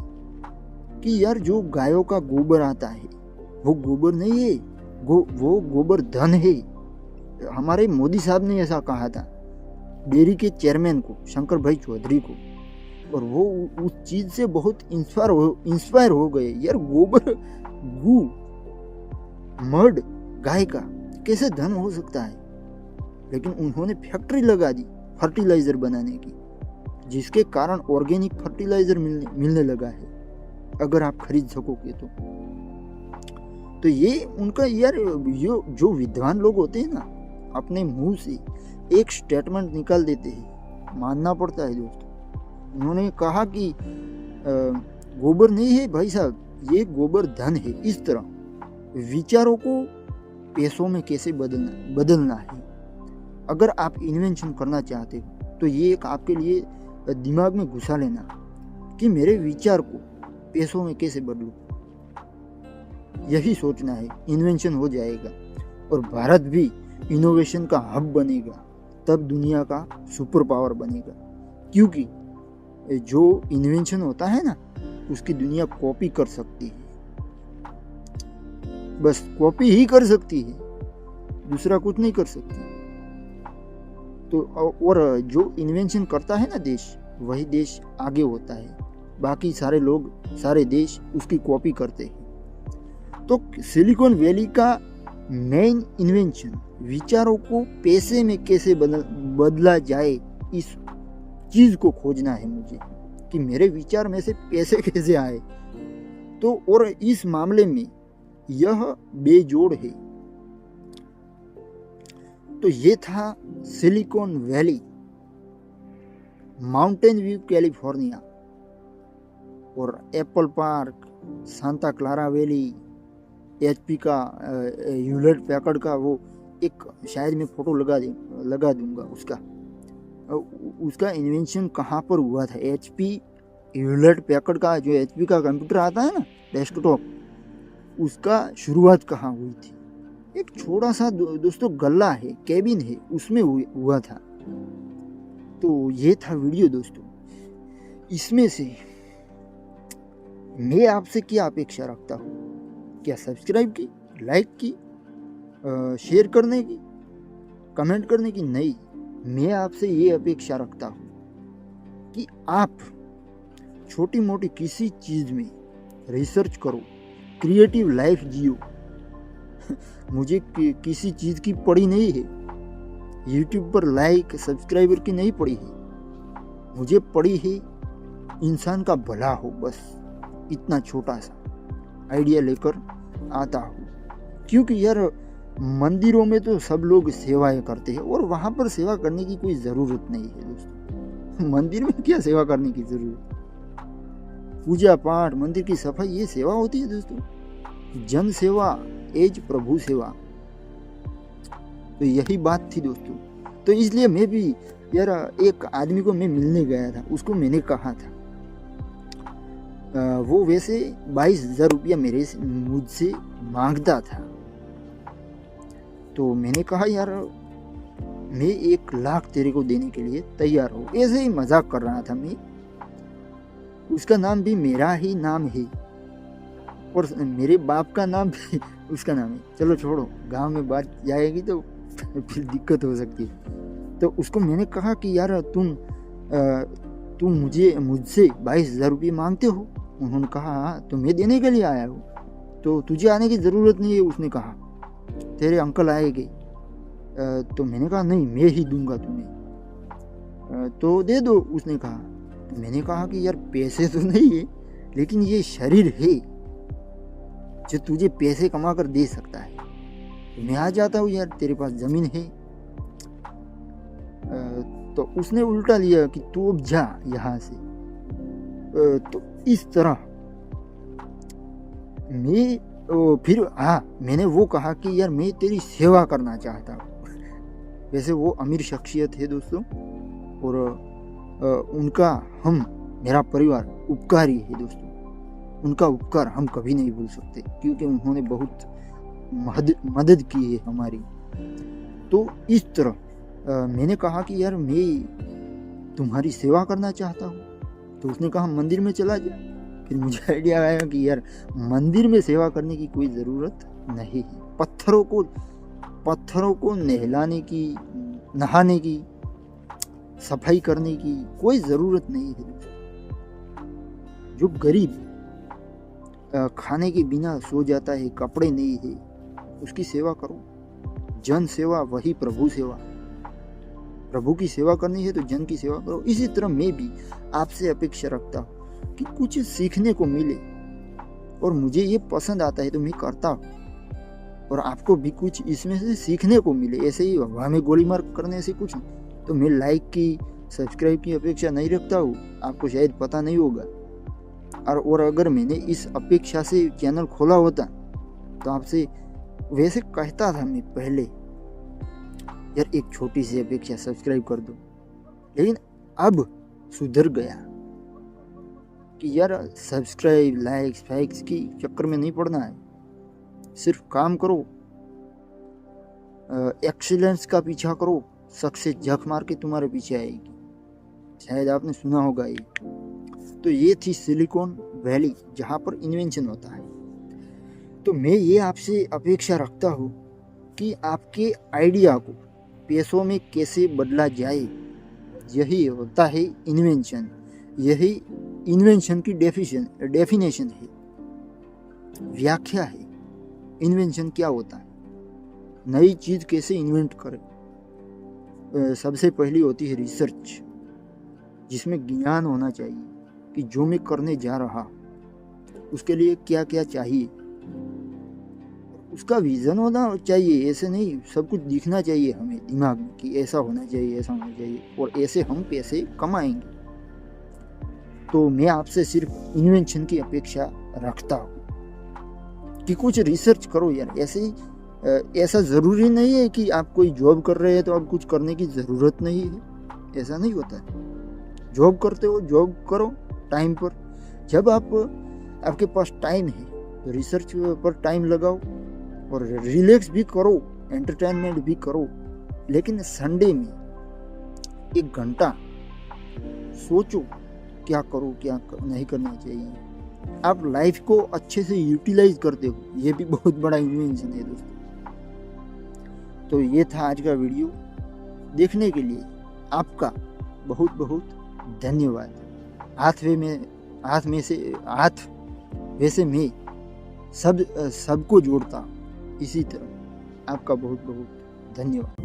कि यार जो गायों का गोबर आता है वो गोबर नहीं है, वो गोबर धन है। हमारे मोदी साहब ने ऐसा कहा था डेयरी के चेयरमैन को, शंकर भाई चौधरी को, और वो उस चीज से बहुत इंस्पायर हो गए। यार गोबर, गू, मर्ड गाय का कैसे धन हो सकता है? लेकिन उन्होंने फैक्ट्री लगा दी फर्टिलाइजर बनाने की, जिसके कारण ऑर्गेनिक फर्टिलाइजर मिलने लगा है, अगर आप खरीद सकोगे तो ये उनका यार, जो विद्वान लोग होते हैं ना, अपने मुंह से एक स्टेटमेंट निकाल देते हैं, मानना पड़ता है दोस्तों। उन्होंने कहा कि गोबर नहीं है भाई साहब, ये गोबर धन है। इस तरह विचारों को पैसों में कैसे बदलना है। अगर आप इन्वेंशन करना चाहते हो तो ये एक आपके लिए दिमाग में घुसा लेना कि मेरे विचार को पैसों में कैसे बदलूं, यही सोचना है। इन्वेंशन हो जाएगा और भारत भी इनोवेशन का हब बनेगा, तब दुनिया का सुपर पावर बनेगा। क्योंकि जो इन्वेंशन होता है ना, उसकी दुनिया कॉपी कर सकती है, बस कॉपी ही कर सकती है, दूसरा कुछ नहीं कर सकती। तो और जो इन्वेंशन करता है ना देश, वही देश आगे होता है, बाकी सारे लोग, सारे देश उसकी कॉपी करते हैं। तो सिलिकॉन वैली का मेन इन्वेंशन विचारों को पैसे में कैसे बदला जाए, इस चीज को खोजना है मुझे कि मेरे विचार में से पैसे कैसे आए। तो और इस मामले में यह बेजोड़ है। तो ये था Silicon Valley, Mountain View California, और Apple Park, Santa Clara Valley, HP का, ह्यूलेट पैकर्ड का, वो एक शायद मैं फोटो लगा दूंगा उसका इन्वेंशन कहाँ पर हुआ था। एचपी ह्यूलेट पैकर्ड का, जो एचपी का कंप्यूटर आता है ना डेस्कटॉप, उसका शुरुआत कहाँ हुई थी। एक छोटा सा दोस्तों गल्ला है, कैबिन है, उसमें हुआ था। तो ये था वीडियो दोस्तों। इसमें से मैं आपसे क्या अपेक्षा रखता हूँ? क्या सब्सक्राइब की, लाइक की, शेयर करने की, कमेंट करने की? नहीं, मैं आपसे ये अपेक्षा रखता हूँ कि आप छोटी मोटी किसी चीज़ में रिसर्च करो, क्रिएटिव लाइफ जियो। मुझे किसी चीज़ की पड़ी नहीं है, यूट्यूब पर लाइक सब्सक्राइबर की नहीं पड़ी है, मुझे पड़ी है इंसान का भला हो। बस इतना छोटा सा आइडिया लेकर आता हूँ। क्योंकि यार मंदिरों में तो सब लोग सेवाएं करते हैं और वहाँ पर सेवा करने की कोई ज़रूरत नहीं है दोस्तों। मंदिर में क्या सेवा करने की ज़रूरत? पूजा पाठ, मंदिर की सफाई, ये सेवा होती है दोस्तों। जन सेवा एज प्रभु सेवा, तो यही बात थी दोस्तों। तो इसलिए मैं भी यार एक आदमी को मैं मिलने गया था, उसको मैंने कहा था, वो वैसे 22,000 रुपया मुझसे मांगता था। तो मैंने कहा यार मैं 1 लाख तेरे को देने के लिए तैयार हूँ। ऐसे ही मजाक कर रहा था मैं। उसका नाम भी मेरा ही नाम है और मेरे बाप का नाम भी उसका नाम है। चलो छोड़ो, गांव में बात जाएगी तो फिर दिक्कत हो सकती है। तो उसको मैंने कहा कि यार तुम मुझसे 22,000 रुपये मांगते हो। उन्होंने कहा हाँ, तो मैं देने के लिए आया हूँ, तो तुझे आने की ज़रूरत नहीं है। उसने कहा तेरे अंकल आएंगे। तो मैंने कहा नहीं, मैं ही दूंगा तुम्हें, तो दे दो। उसने कहा। तो मैंने कहा कि यार पैसे तो नहीं है, लेकिन ये शरीर है जो तुझे पैसे कमा कर दे सकता है। तो मैं आ जाता हूँ यार, तेरे पास ज़मीन है। तो उसने उल्टा लिया कि तू अब जा यहाँ से। तो इस तरह फिर मैंने वो कहा कि यार मैं तेरी सेवा करना चाहता हूँ। वैसे वो अमीर शख्सियत है दोस्तों, और उनका मेरा परिवार उपकारी है दोस्तों। उनका उपकार हम कभी नहीं भूल सकते, क्योंकि उन्होंने बहुत मदद की है हमारी। तो इस तरह मैंने कहा कि यार मैं तुम्हारी सेवा करना चाहता हूँ। तो उसने कहा मंदिर में चला जा। फिर मुझे आइडिया आया कि यार मंदिर में सेवा करने की कोई ज़रूरत नहीं है। पत्थरों को नहलाने की, नहाने की, सफाई करने की कोई ज़रूरत नहीं है। जो गरीब खाने के बिना सो जाता है, कपड़े नहीं है, उसकी सेवा करो। जन सेवा वही प्रभु सेवा। प्रभु की सेवा करनी है तो जन की सेवा करो। इसी तरह मैं भी आपसे अपेक्षा रखता हूँ कि कुछ सीखने को मिले, और मुझे ये पसंद आता है तो मैं करता हूँ, और आपको भी कुछ इसमें से सीखने को मिले। ऐसे ही हवा में गोली मार करने से कुछ नहीं। तो मैं लाइक की, सब्सक्राइब की अपेक्षा नहीं रखता हूँ, आपको शायद पता नहीं होगा। और अगर मैंने इस अपेक्षा से चैनल खोला होता तो आपसे वैसे कहता था मैं पहले, यार एक छोटी सी अपेक्षा, सब्सक्राइब कर दो। लेकिन अब सुधर गया कि यार सब्सक्राइब, लाइक्स, फाइक्स की चक्कर में नहीं पड़ना है। सिर्फ काम करो, एक्सीलेंस का पीछा करो, सक्सेस झक मार के तुम्हारे पीछे आएगी। शायद आपने सुना होगा ये। तो ये थी सिलिकॉन वैली, जहाँ पर इन्वेंशन होता है। तो मैं ये आपसे अपेक्षा रखता हूँ कि आपके आइडिया को पैसों में कैसे बदला जाए। यही होता है इन्वेंशन। यही इन्वेंशन की डेफिनेशन है, व्याख्या है। इन्वेंशन क्या होता है? नई चीज़ कैसे इन्वेंट करें। सबसे पहली होती है रिसर्च, जिसमें ज्ञान होना चाहिए कि जो मैं करने जा रहा उसके लिए क्या क्या चाहिए। उसका विजन होना चाहिए। ऐसे नहीं सब कुछ दिखना चाहिए हमें दिमाग में कि ऐसा होना चाहिए, ऐसा होना चाहिए, और ऐसे हम पैसे कमाएंगे। तो मैं आपसे सिर्फ इन्वेंशन की अपेक्षा रखता हूँ कि कुछ रिसर्च करो यार। ऐसा ज़रूरी नहीं है कि आप कोई जॉब कर रहे हैं तो अब कुछ करने की ज़रूरत नहीं है। ऐसा नहीं होता है। जॉब करते हो, जॉब करो टाइम पर। जब आपके पास टाइम है तो रिसर्च पर टाइम लगाओ, और रिलैक्स भी करो, एंटरटेनमेंट भी करो। लेकिन संडे में 1 घंटा सोचो क्या करो, क्या नहीं करना चाहिए। आप लाइफ को अच्छे से यूटिलाइज करते हो, ये भी बहुत बड़ा इन्वेंशन है दोस्तों। तो ये था आज का वीडियो। देखने के लिए आपका बहुत बहुत धन्यवाद। हाथ वैसे मैं सबको जोड़ता हूँ। इसी तरह आपका बहुत बहुत धन्यवाद।